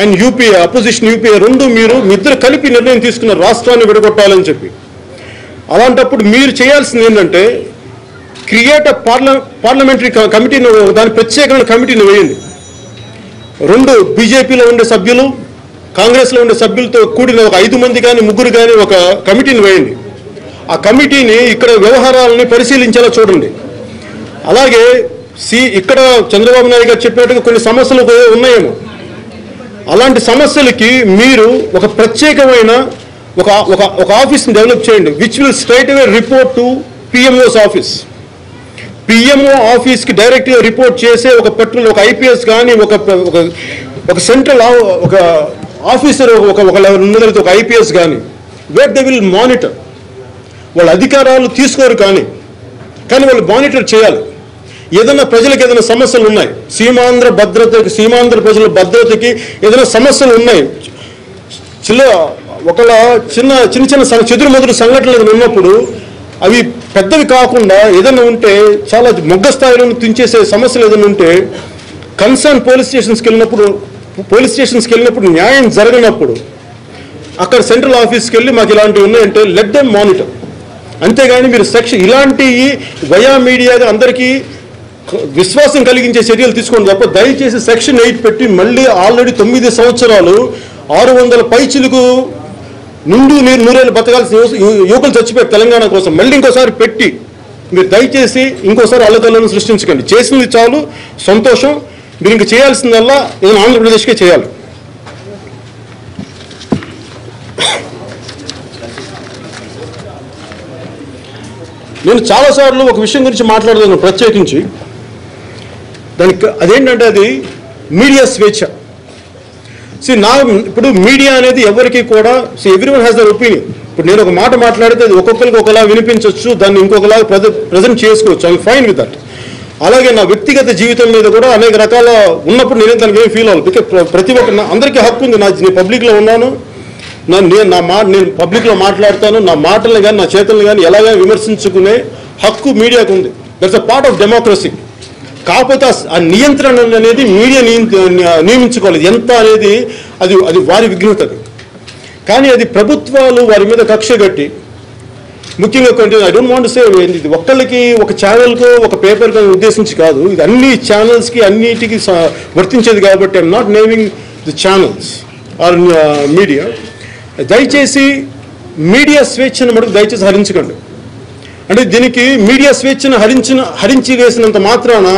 and UPA, opposition UPA మీరు ఇద్దరు కలిపి నిర్ణయం తీసుకున్నారు రాష్ట్రాన్ని విడగొట్టాలని చెప్పి. అలాంటప్పుడు మీరు చేయాల్సింది ఏంటంటే క్రియేట్ అ పార్లమెంటరీ కమిటీని, దాని ప్రత్యేకమైన కమిటీని వేయండి. 2 బీజేపీలో ఉండే సభ్యులు, కాంగ్రెస్లో ఉండే సభ్యులతో కూడిన ఒక 5 మంది కానీ 3 కానీ ఒక కమిటీని వేయండి. ఆ కమిటీని ఇక్కడ వ్యవహారాలని పరిశీలించేలా చూడండి. అలాగే ఇక్కడ చంద్రబాబు నాయుడు గారు చెప్పినట్టుగా కొన్ని సమస్యలు ఉన్నాయేమో, అలాంటి సమస్యలకి మీరు ఒక ప్రత్యేకమైన ఒక ఆఫీస్ని డెవలప్ చేయండి, which will straight away report to PMO's office. PMO ఆఫీస్కి డైరెక్ట్గా రిపోర్ట్ చేసే ఒక పర్టికులర్ ఒక ఐపీఎస్ కానీ ఒక సెంట్రల్ ఒక ఆఫీసర్ ఒక ఐపీఎస్ కానీ వేర్ దే విల్ మానిటర్. వాళ్ళ అధికారాలు తీసుకోరు కానీ వాళ్ళు మానిటర్ చేయాలి. ఏదైనా ప్రజలకు ఏదైనా సమస్యలు ఉన్నాయి, సీమాంధ్ర ప్రజల భద్రతకి ఏదైనా సమస్యలు ఉన్నాయి, చిన్న చెదురుమదురు సంఘటనలు ఉన్నప్పుడు అవి పెద్దవి కాకుండా ఏదైనా ఉంటే చాలా మొగ్గ స్థాయిలో తుంచేసే సమస్యలు ఏదైనా ఉంటే కన్సర్న్ పోలీస్ స్టేషన్స్కి వెళ్ళినప్పుడు న్యాయం జరగనప్పుడు అక్కడ సెంట్రల్ ఆఫీస్కి వెళ్ళి మాకు ఇలాంటివి ఉన్నాయంటే లెట్ దెమ్ మానిటర్. అంతేగాని మీరు ఇలాంటి వయా మీడియాగా అందరికీ విశ్వాసం కలిగించే చర్యలు తీసుకోండి తప్ప దయచేసి సెక్షన్ 8 పెట్టి మళ్ళీ ఆల్రెడీ 9 సంవత్సరాలు 600 పైచిలకు నూరేళ్ళు బతకాల్సిన యువకులు చచ్చిపోయారు తెలంగాణ కోసం. మళ్ళీ ఇంకోసారి పెట్టి మీరు దయచేసి ఇంకోసారి అల్లకల్లను సృష్టించకండి. చేసింది చాలు, సంతోషం. మీరు ఇంక చేయాల్సిందల్లా ఏదైనా ఆంధ్రప్రదేశ్కే చేయాలి. నేను చాలాసార్లు ఒక విషయం గురించి మాట్లాడుతున్నాను ప్రత్యేకించి, అదేంటంటే అది మీడియా స్వేచ్ఛ. ఇప్పుడు మీడియా అనేది ఎవరికి కూడా ఎవ్రీవన్ హ్యాస్ దర్ ఒపీనియన్. ఇప్పుడు నేను ఒక మాట మాట్లాడితే అది ఒక్కొక్కరికి ఒకలా వినిపించవచ్చు, దాన్ని ఇంకొకలా ప్రజెంట్ చేసుకోవచ్చు. I'm fine with that. అలాగే నా వ్యక్తిగత జీవితం మీద కూడా అనేక రకాల ఉన్నప్పుడు నేను దానికి ఏం ఫీల్ అవ్వాలి. బికాజ్ ప్రతి ఒక్క అందరికీ హక్కు ఉంది. నేను పబ్లిక్లో ఉన్నాను, నేను పబ్లిక్లో మాట్లాడతాను, నా మాటలు కానీ నా చేతులను కానీ ఎలాగైనా విమర్శించుకునే హక్కు మీడియాకు ఉంది. That's a part of democracy. కాకపోతే ఆ నియంత్రణ అనేది మీడియా నియమించుకోవాలి. ఎంత అనేది అది వారి విఘ్నత. కానీ అది ప్రభుత్వాలు వారి మీద కక్ష కట్టి, ముఖ్యంగా I don't want to say ఇది ఒక్కళ్ళకి ఒక ఛానల్కో ఒక పేపర్కి ఉద్దేశించి కాదు, ఇది అన్ని ఛానల్స్కి అన్నిటికీ వర్తించేది కాబట్టి I'm not naming the channels or media. దయచేసి మీడియా స్వేచ్ఛను మటుకు దయచేసి హరించకండి. అంటే దీనికి మీడియా స్వేచ్ఛను హరించి వేసినంత మాత్రాన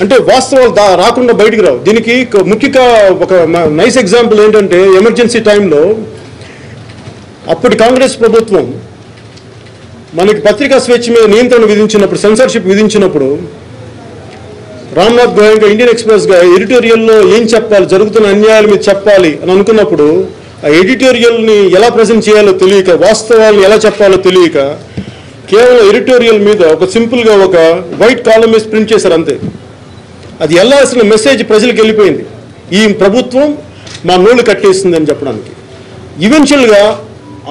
అంటే వాస్తవాలు రాకుండా బయటికి రావు. దీనికి ముఖ్యంగా ఒక నైస్ ఎగ్జాంపుల్ ఏంటంటే ఎమర్జెన్సీ టైంలో అప్పటి కాంగ్రెస్ ప్రభుత్వం మనకి పత్రికా స్వేచ్ఛ మీద నియంత్రణ విధించినప్పుడు, సెన్సార్షిప్ విధించినప్పుడు రామ్నాథ్ గోయంక ఇండియన్ ఎక్స్ప్రెస్గా ఎడిటోరియల్లో ఏం చెప్పాలి, జరుగుతున్న అన్యాయాల మీద చెప్పాలి అని అనుకున్నప్పుడు ఆ ఎడిటోరియల్ని ఎలా ప్రజెంట్ చేయాలో తెలియక, వాస్తవాలను ఎలా చెప్పాలో తెలియక కేవలం ఎడిటోరియల్ మీద ఒక సింపుల్గా ఒక వైట్ కాలమ్ వేసి ప్రింట్ చేశారు అంతే. అది వెళ్ళాల్సిన మెసేజ్ ప్రజలకు వెళ్ళిపోయింది, ఈ ప్రభుత్వం మా నోళ్ళు కట్టేసింది అని చెప్పడానికి. ఈవెన్చువల్గా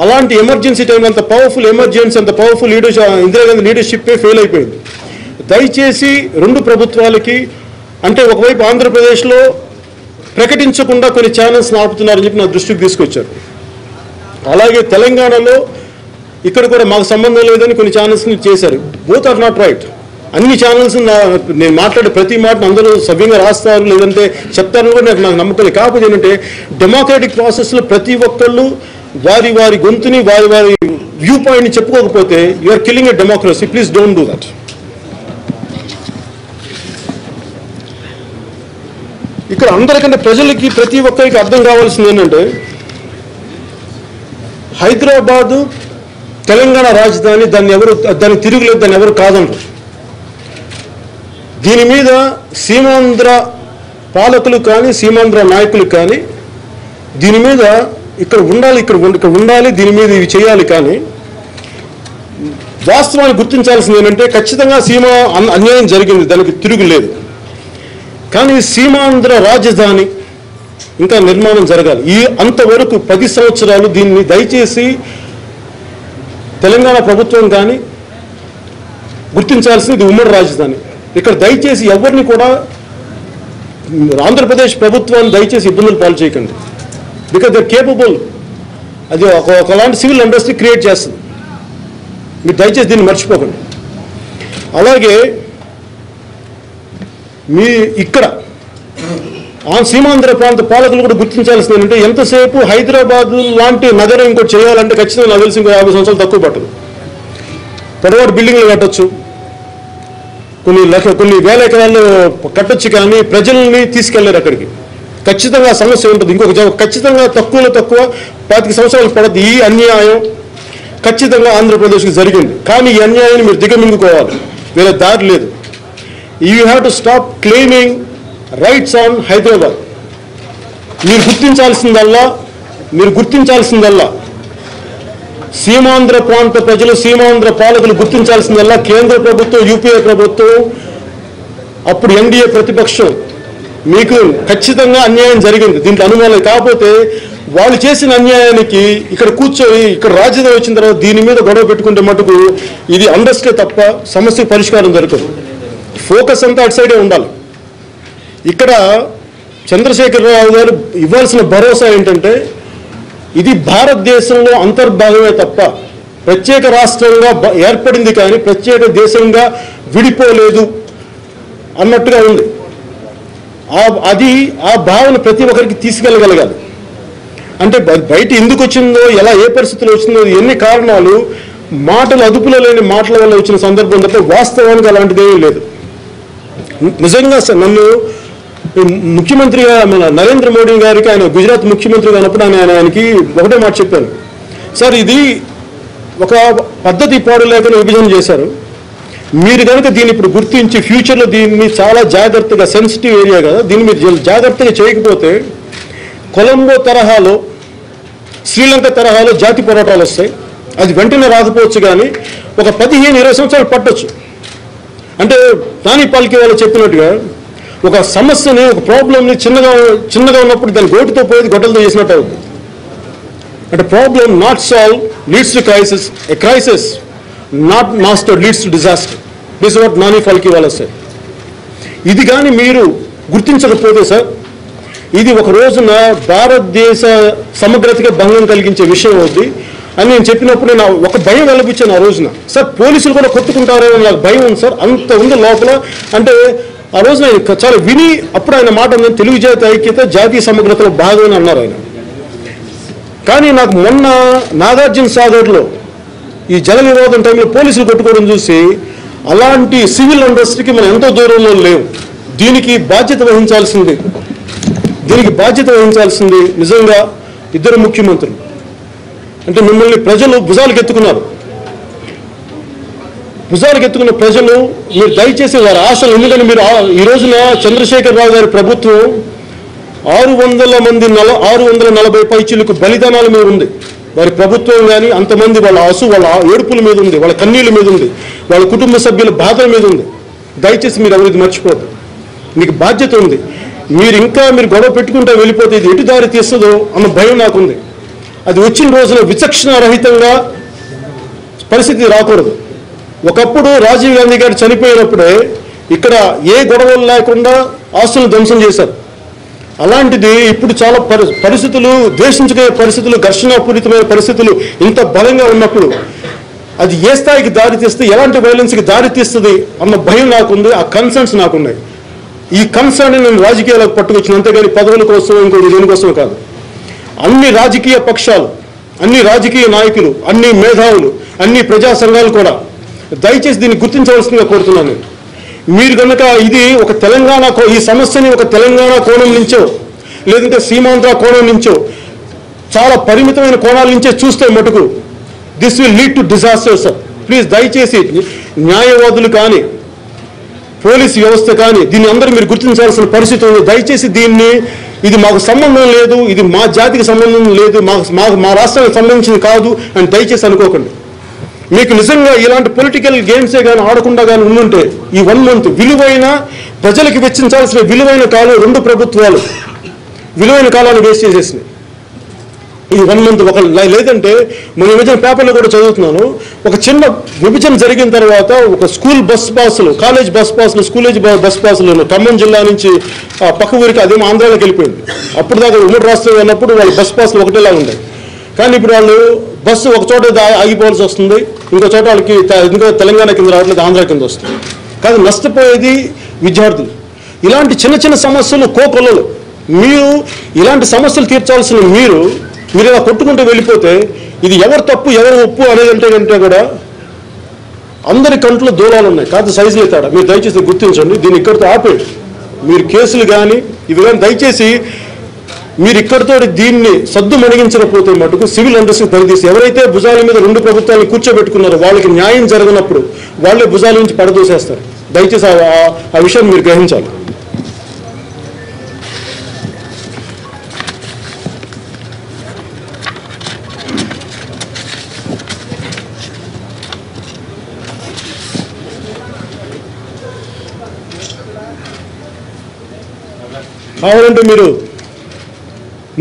అలాంటి ఎమర్జెన్సీ టైంలో అంత పవర్ఫుల్ ఎమర్జెన్సీ, అంత పవర్ఫుల్ ఇందిరాగాంధీ లీడర్షిప్పే ఫెయిల్ అయిపోయింది. దయచేసి 2 ప్రభుత్వాలకి అంటే ఒకవైపు ఆంధ్రప్రదేశ్లో ప్రకటించకుండా కొన్ని ఛానల్స్ని ఆపుతున్నారని చెప్పి నా దృష్టికి తీసుకొచ్చారు. అలాగే తెలంగాణలో ఇక్కడ కూడా మాకు సంబంధం లేదని కొన్ని ఛానల్స్ని చేశారు. Both are not right. అన్ని ఛానల్స్ నేను మాట్లాడే ప్రతి మాటను అందరూ సవ్యంగా రాస్తారు లేదంటే చెప్తారని కూడా నాకు నమ్మకం లేదు. కాకపోతే ఏంటంటే డెమోక్రాటిక్ ప్రాసెస్లో ప్రతి ఒక్కళ్ళు వారి వారి గొంతుని వారి వారి వ్యూ పాయింట్ని చెప్పుకోకపోతే you are killing a democracy. Please don't do that. ఇక్కడ అందరికంటే ప్రజలకి ప్రతి ఒక్కరికి అర్థం కావాల్సింది ఏంటంటే హైదరాబాదు తెలంగాణ రాజధాని, దాన్ని తిరుగులేదు, దాన్ని ఎవరు కాదనరు. దీని మీద సీమాంధ్ర పాలకులు కానీ సీమాంధ్ర నాయకులు కానీ దీని మీద ఇక్కడ ఉండాలి, దీని మీద ఇవి చేయాలి. కానీ వాస్తవాన్ని గుర్తించాల్సింది ఏంటంటే ఖచ్చితంగా అన్యాయం జరిగింది, దానికి తిరుగులేదు. కానీ సీమాంధ్ర రాజధాని ఇంకా నిర్మాణం జరగాలి. అంతవరకు 10 సంవత్సరాలు దీన్ని దయచేసి తెలంగాణ ప్రభుత్వం కానీ గుర్తించాల్సింది ఉమ్మడి రాజధాని. ఇక్కడ దయచేసి ఎవరిని కూడా ఆంధ్రప్రదేశ్ ప్రభుత్వాన్ని దయచేసి ఇబ్బందులు పాలు చేయకండి. Because they capable. అది ఒకలాంటి సివిల్ ఇండస్ట్రీ క్రియేట్ చేస్తుంది. మీరు దయచేసి దీన్ని మర్చిపోకండి. అలాగే మీ ఇక్కడ సీమాంధ్ర ప్రాంత పాలకులు కూడా గుర్తించాల్సింది ఏంటంటే, ఎంతసేపు హైదరాబాద్ లాంటి నగరం ఇంకోటి చేయాలంటే ఖచ్చితంగా నాకు తెలిసి ఇంకో 50 సంవత్సరాలు తక్కువ పట్టదు. పొడవాటి బిల్డింగ్లు కట్టచ్చు, కొన్ని వేల ఎకరాలు కట్టొచ్చు, కానీ ప్రజల్ని తీసుకెళ్లారు అక్కడికి. ఖచ్చితంగా సమస్య ఉంటుంది. ఖచ్చితంగా తక్కువలో తక్కువ 25 సంవత్సరాలు పడద్దు. ఈ అన్యాయం ఖచ్చితంగా ఆంధ్రప్రదేశ్కి జరిగింది. కానీ ఈ అన్యాయాన్ని మీరు దిగమింగుకోవాలి, వేరే దారి లేదు. You have to stop claiming rights on Hyderabad. మీరు గుర్తించాల్సిందల్లా సీమాంధ్ర ప్రాంత ప్రజలు, సీమాంధ్ర పాలకులు గుర్తించాల్సిందల్లా కేంద్ర ప్రభుత్వం, యూపీఏ ప్రభుత్వం, అప్పుడు ఎన్డీఏ ప్రతిపక్షం, మీకు ఖచ్చితంగా అన్యాయం జరిగింది, దీంట్లో అనుమానం. కాకపోతే వాళ్ళు చేసిన అన్యాయానికి ఇక్కడ కూర్చొని ఇక్కడ రాజధాని వచ్చిన తర్వాత దీని మీద గొడవ పెట్టుకుంటే మటుకు ఇది అండర్స్టే తప్ప సమస్యకు పరిష్కారం జరుగుతుంది. ఫోకస్ అంతా అటు సైడే ఉండాలి. ఇక్కడ చంద్రశేఖరరావు గారు ఇవ్వాల్సిన భరోసా ఏంటంటే, ఇది భారతదేశంలో అంతర్భాగమే తప్ప ప్రత్యేక రాష్ట్రంగా ఏర్పడింది కానీ ప్రత్యేక దేశంగా విడిపోలేదు అన్నట్టుగా ఉంది. ఆ భావన ప్రతి ఒక్కరికి తీసుకెళ్ళగలగాలి. అంటే బయట ఎందుకు వచ్చిందో, ఎలా ఏ పరిస్థితులు వచ్చిందో, ఎన్ని కారణాలు, మాటలు అదుపులో లేని మాటల వల్ల వచ్చిన సందర్భం తప్ప వాస్తవానికి అలాంటిదేమీ లేదు. నిజంగా నన్ను ముఖ్యమంత్రిగా మన నరేంద్ర మోడీ గారికి, ఆయన గుజరాత్ ముఖ్యమంత్రిగా ఉన్నప్పుడు ఆయనకి ఒకటే మాట చెప్పాను, సార్ ఇది ఒక పద్ధతి పాడు లేకుండా విభజన చేశారు, మీరు కనుక దీన్ని ఇప్పుడు గుర్తించి ఫ్యూచర్లో దీన్ని చాలా జాగ్రత్తగా, సెన్సిటివ్ ఏరియా కదా, దీన్ని మీరు జాగ్రత్తగా చేయకపోతే కొలంబో తరహాలో, శ్రీలంక తరహాలో జాతి పోరాటాలు వస్తాయి. అది వెంటనే రాకపోవచ్చు, కానీ ఒక 15-20 సంవత్సరాలు పట్టొచ్చు. అంటే నాని పాల్కి వాళ్ళు చెప్పినట్టుగా ఒక సమస్యని, ఒక ప్రాబ్లంని చిన్నగా ఉన్నప్పుడు దాన్ని గోటితో పోయేది గొడ్డలతో చేసినట్టు అవుతుంది. అంటే problem not solve leads to crisis, a crisis not master leads to disaster. This what నాని పాల్కి వాళ్ళు సార్. ఇది కానీ మీరు గుర్తించకపోతే సార్, ఇది ఒక రోజున భారతదేశ సమగ్రతగా భంగం కలిగించే విషయం అవుద్ది అని నేను చెప్పినప్పుడు నేను ఒక భయం వెలిపించాను ఆ రోజున. సార్ పోలీసులు కూడా కొట్టుకుంటారని నాకు భయం ఉంది సార్, అంత ఉంది లోపల. అంటే ఆ రోజున ఆయన చాలా విని అప్పుడు ఆయన మాట తెలుగు జాతి ఐక్యత జాతీయ సమగ్రతలో భాగం అన్నారు ఆయన. కానీ నాకు మొన్న నాగార్జున సాగర్లో ఈ జల వివాదం టైంలో పోలీసులు కొట్టుకోవడం చూసి, అలాంటి సివిల్ ఇండస్ట్రీకి మనం ఎంతో దూరంలో లేవు. దీనికి బాధ్యత వహించాల్సింది నిజంగా ఇద్దరు ముఖ్యమంత్రులు. అంటే మిమ్మల్ని ప్రజలు భుజాలకు ఎత్తుకున్న ప్రజలు, మీరు దయచేసి వారి ఆశలు, ఎందుకంటే మీరు ఈ రోజున చంద్రశేఖరరావు గారి ప్రభుత్వం 640 పైచిలకు బలిదానాల మీద ఉంది. వారి ప్రభుత్వం కానీ అంతమంది వాళ్ళ ఏడుపుల మీద ఉంది, వాళ్ళ కన్నీళ్ళ మీద ఉంది, వాళ్ళ కుటుంబ సభ్యుల బాధల మీద ఉంది. దయచేసి మీరు ఎవరికి మర్చిపోద్దు, మీకు బాధ్యత ఉంది. మీరు గొడవ పెట్టుకుంటే వెళ్ళిపోతే ఇది ఎటు దారి తీస్తుందో అన్న భయం నాకుంది. అది వచ్చిన రోజున విచక్షణ రహితంగా పరిస్థితి రాకూడదు. ఒకప్పుడు రాజీవ్ గాంధీ గారు చనిపోయినప్పుడే ఇక్కడ ఏ గొడవలు లేకుండా ఆస్తులను ధ్వంసం చేశారు. అలాంటిది ఇప్పుడు చాలా పరిస్థితులు, ద్వేషించుకునే పరిస్థితులు, ఘర్షణాపూరితమైన పరిస్థితులు ఇంత బలంగా ఉన్నప్పుడు అది ఏ స్థాయికి దారితీస్తే, ఎలాంటి వైలెన్స్కి దారితీస్తుంది అన్న భయం నాకుంది. ఆ కన్సర్న్స్ నాకున్నాయి. ఈ కన్సర్న్ నేను రాజకీయాలకు పట్టుకొచ్చిన, అంతేగాని పదవుల కోసం ఇంకోటి దేనికోసం కాదు. అన్ని రాజకీయ పక్షాలు, అన్ని రాజకీయ నాయకులు, అన్ని మేధావులు, అన్ని ప్రజా సంఘాలు కూడా దయచేసి దీన్ని గుర్తించవలసిందిగా కోరుతున్నాను. మీరు కనుక ఇది ఒక ఈ సమస్యని ఒక తెలంగాణ కోణం నుంచో లేదంటే సీమాంధ్ర కోణం నుంచో చాలా పరిమితమైన కోణాల నుంచే చూస్తే మటుకు this will lead to disaster sir. Please దయచేసి న్యాయవాదులు కానీ పోలీస్ వ్యవస్థ కానీ దీన్ని అందరూ మీరు గుర్తించాల్సిన పరిస్థితి ఉంది. దయచేసి ఇది మాకు సంబంధం లేదు, ఇది మా జాతికి సంబంధం లేదు, మా రాష్ట్రానికి సంబంధించింది కాదు అని దయచేసి అనుకోకండి. మీకు నిజంగా ఇలాంటి పొలిటికల్ గేమ్సే కానీ ఆడకుండా కానీ ఉండుంటే ఈ 1 month విలువైన ప్రజలకు వెచ్చించాల్సిన విలువైన కాలం 2 ప్రభుత్వాలు విలువైన కాలాన్ని వేస్ట్ చేసేసినాయి. ఈ 1 month లేదంటే మన విభజన పేపర్లో కూడా చదువుతున్నాను. ఒక చిన్న విభజన జరిగిన తర్వాత ఒక స్కూల్ బస్ పాసులు, కాలేజ్ బస్ పాసులు, స్కూలేజ్ బస్ పాసులు ఖమ్మం జిల్లా నుంచి పక్క ఊరికి అదేమో ఆంధ్రాలోకి వెళ్ళిపోయింది. అప్పుడు దాకా ఉమ్మడి రాష్ట్రం ఉన్నప్పుడు వాళ్ళ బస్ పాసులు ఒకటేలా ఉన్నాయి. కానీ ఇప్పుడు వాళ్ళు బస్సు ఒక చోట ఆగిపోవాల్సి వస్తుంది, ఇంకో చోట వాళ్ళకి ఇంకో తెలంగాణ కింద రావట్లేదు, ఆంధ్ర కింద వస్తుంది. కానీ నష్టపోయేది విద్యార్థులు. ఇలాంటి చిన్న చిన్న సమస్యలు కోకొల్లలు. మీరు ఇలాంటి సమస్యలు తీర్చాల్సిన మీరు ఇలా కొట్టుకుంటూ వెళ్ళిపోతే ఇది ఎవరు తప్పు ఎవరు ఒప్పు అనేది కంటే కూడా అందరి కంట్లో దూరాలు ఉన్నాయి, కాదు సైజులు తేడా. మీరు దయచేసి గుర్తించండి, దీన్ని ఇక్కడితో ఆపేయండి. మీరు కేసులు కానీ ఇవి కానీ దయచేసి మీరు ఇక్కడితో దీన్ని సద్దు మణిగించకపోతే మటుకు సివిల్ అండర్స్కి పనితీసి ఎవరైతే భుజాల మీద 2 ప్రభుత్వాలను కూర్చోబెట్టుకున్నారో వాళ్ళకి న్యాయం జరగనప్పుడు వాళ్ళే భుజాల నుంచి పడదోసేస్తారు. దయచేసి ఆ విషయం మీరు గ్రహించాలి. కావాలంటే మీరు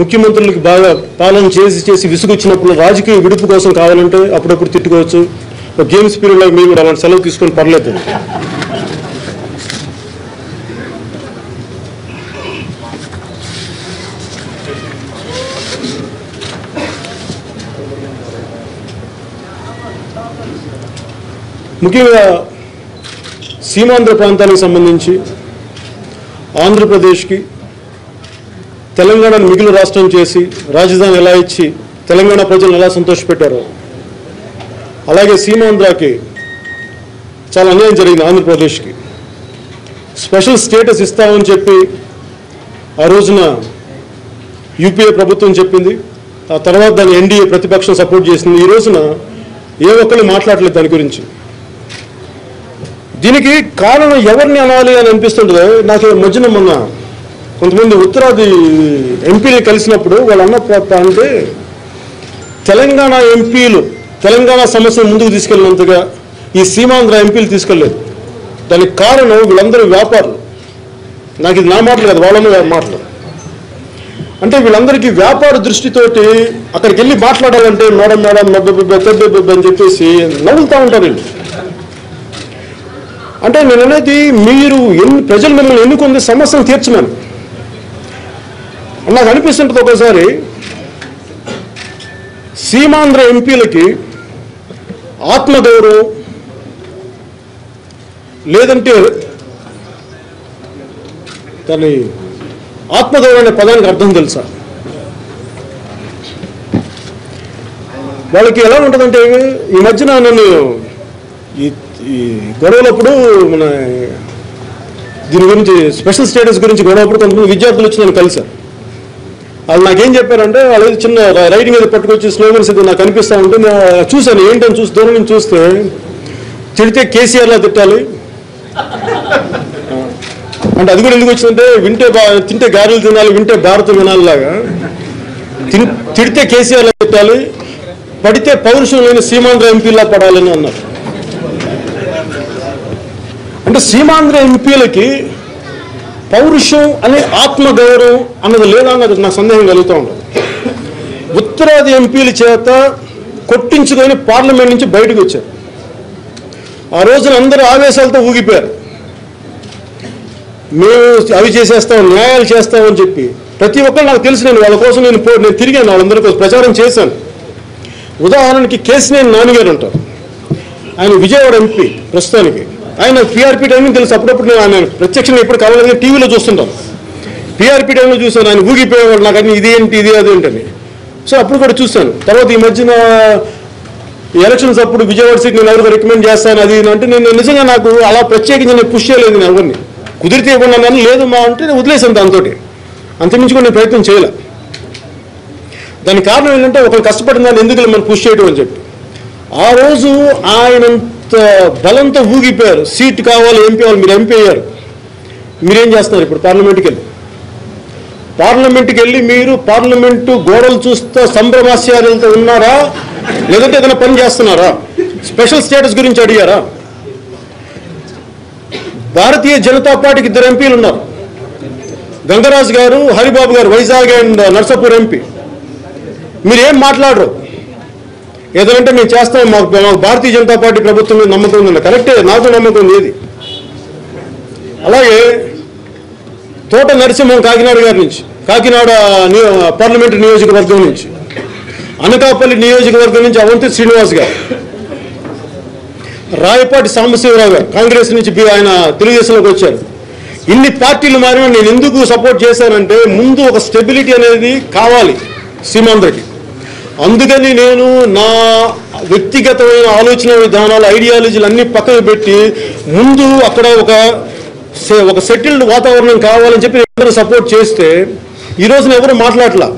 ముఖ్యమంత్రులకి బాగా పాలన చేసి విసుగొచ్చినప్పుడు రాజకీయ విడుపు కోసం కావాలంటే అప్పుడప్పుడు తిట్టుకోవచ్చు. గేమ్స్ పీరియడ్లో మీరు కూడా అలాంటి సెలవు తీసుకొని పర్లేదు. ముఖ్యంగా సీమాంధ్ర ప్రాంతానికి సంబంధించి ఆంధ్రప్రదేశ్కి తెలంగాణను మిగిలిన రాష్ట్రం చేసి రాజధాని ఎలా ఇచ్చి తెలంగాణ ప్రజలను ఎలా సంతోషపెట్టారో అలాగే సీమాంధ్రకి చాలా అన్యాయం జరిగింది. ఆంధ్రప్రదేశ్కి స్పెషల్ స్టేటస్ ఇస్తామని చెప్పి ఆ రోజున యూపీఏ ప్రభుత్వం చెప్పింది. ఆ తర్వాత దాన్ని ఎన్డీఏ ప్రతిపక్షం సపోర్ట్ చేసింది. ఈ రోజున ఏ ఒక్కరు మాట్లాడలేదు దాని గురించి. దీనికి కారణం ఎవరిని అనాలి అని అనిపిస్తుంటుందో నాకు మధ్యన మొన్న కొంతమంది ఉత్తరాది ఎంపీలు కలిసినప్పుడు వాళ్ళు అన్న అంటే తెలంగాణ ఎంపీలు తెలంగాణ సమస్యను ముందుకు తీసుకెళ్ళినంతగా ఈ సీమాంధ్ర ఎంపీలు తీసుకెళ్ళలేదు. దానికి కారణం వీళ్ళందరూ వ్యాపారులు. నాకు ఇది నా మాటలు కాదు, వాళ్ళ మాటలు. అంటే వీళ్ళందరికీ వ్యాపార దృష్టితోటి అక్కడికి వెళ్ళి మాట్లాడాలంటే మేడం అని చెప్పేసి నవ్వుతూ ఉంటారు వీళ్ళు. అంటే నేను అనేది మీరు ప్రజలు మిమ్మల్ని ఎన్నుకుంది సమస్యను తీర్చమని. నాకు అనిపిస్తుంటుంది ఒకసారి సీమాంధ్ర ఎంపీలకి ఆత్మగౌరవం లేదంటే దాని ఆత్మగౌరవం అనే పదానికి అర్థం తెలుసా? వాళ్ళకి ఎలా ఉంటుందంటే ఈ మధ్యన నన్ను ఈ గొడవలప్పుడు మన దీని గురించి స్పెషల్ స్టేటస్ గురించి గొడవప్పుడు కొంతమంది విద్యార్థులు వచ్చి నన్ను కలిశారు. వాళ్ళు నాకేం చెప్పారంటే వాళ్ళు చిన్న రైటింగ్ ఏదో పట్టుకొచ్చి స్లోగన్స్ ఇది నాకు కనిపిస్తూ ఉంటే నేను చూశాను. ఏంటని చూసి దూరం నుంచి చూస్తే తిడితే కేసీఆర్లా తిట్టాలి అంటే అది కూడా ఎందుకు వచ్చిందంటే తింటే గారెలు తినాలి, వింటే భారతం వినాలిలాగా తిడితే కేసీఆర్లా తిట్టాలి, పడితే పౌరుషం లేని సీమాంధ్ర ఎంపీలా పడాలని అన్నారు. అంటే సీమాంధ్ర ఎంపీలకి పౌరుషం అనే ఆత్మగౌరవం అన్నది లేదా అన్నది నా సందేహం కలుగుతూ ఉంటుంది. ఉత్తరాది ఎంపీల చేత కొట్టించుకొని పార్లమెంట్ నుంచి బయటకు వచ్చారు. ఆ రోజున అందరూ ఆవేశాలతో ఊగిపోయారు. మేము అవి చేసేస్తాం, న్యాయాలు చేస్తామని చెప్పి ప్రతి ఒక్కరు నాకు తెలిసి నేను వాళ్ళ కోసం నేను తిరిగాను, వాళ్ళందరి కోసం ప్రచారం చేశాను. ఉదాహరణకి కేసినేని నాన్నగారు ఉంటారు, ఆయన విజయవాడ ఎంపీ ప్రస్తుతానికి. ఆయన పీఆర్పీ టైంలో తెలుసు, అప్పుడప్పుడు నేను ఆయన ప్రత్యక్షంగా ఎప్పుడు కావాలని టీవీలో చూస్తుంటాను. పీఆర్పీ టైంలో చూశాను, ఆయన ఊగిపోయేవాడు నాకు అన్ని ఇదేంటి ఇది అదేంటని. సో అప్పుడు కూడా చూశాను. తర్వాత ఈ మధ్యన ఎలక్షన్స్ అప్పుడు విజయవాడ సీట్ నేను ఎవరికి రికమెండ్ చేస్తాను అది అంటే నేను నిజంగా నాకు అలా ప్రత్యేకించి నేను పుష్ చేయలేదు. నేను ఎవరిని కుదిరితే ఇవ్వను కానీ లేదు మా అంటే నేను వదిలేసాను. దాంతో అంతమించి కూడా నేను ప్రయత్నం చేయలే. దానికి కారణం ఏంటంటే ఒకరు కష్టపడిన దాన్ని ఎందుకు మనం పుష్ చేయడం అని చెప్పి. ఆ రోజు ఆయనంత బలంతో ఊగిపోయారు. సీట్ కావాలి, ఎంపీ కావాలి, మీరు ఎంపీ అయ్యారు. మీరేం చేస్తున్నారు ఇప్పుడు? పార్లమెంట్కి వెళ్ళి మీరు పార్లమెంటు గోడలు చూస్తూ సంభ్రమాశ్చర్యాలతో ఉన్నారా, లేదంటే ఏదైనా పని చేస్తున్నారా? స్పెషల్ స్టేటస్ గురించి అడిగారా? భారతీయ జనతా పార్టీకి 2 ఎంపీలు ఉన్నారు, గంగరాజు గారు, హరిబాబు గారు, వైజాగ్ అండ్ నర్సాపూర్ ఎంపీ. మీరేం మాట్లాడరు. ఏదంటే మేము చేస్తాం, మాకు భారతీయ జనతా పార్టీ ప్రభుత్వం మీద నమ్మకం ఉందండి. కరెక్టే, నాకు నమ్మకం ఉంది. ఇది అలాగే తోట నరసింహం కాకినాడ గారి నుంచి, కాకినాడ పార్లమెంటు నియోజకవర్గం నుంచి అనకాపల్లి నియోజకవర్గం నుంచి అవంతి శ్రీనివాస్ గారు, రాయపాటి సాంబశివరావు గారు కాంగ్రెస్ నుంచి ఆయన తెలుగుదేశంలోకి వచ్చారు. ఇన్ని పార్టీలు మారినా నేను ఎందుకు సపోర్ట్ చేశానంటే ముందు ఒక స్టెబిలిటీ అనేది కావాలి సీమాంధ్రకి. అందుకని నేను నా వ్యక్తిగతమైన ఆలోచన విధానాలు, ఐడియాలజీలు అన్నీ పక్కన పెట్టి ముందు అక్కడ ఒక సెటిల్డ్ వాతావరణం కావాలని చెప్పి అందరూ సపోర్ట్ చేస్తే ఈ రోజున ఎవరు మాట్లాడలా.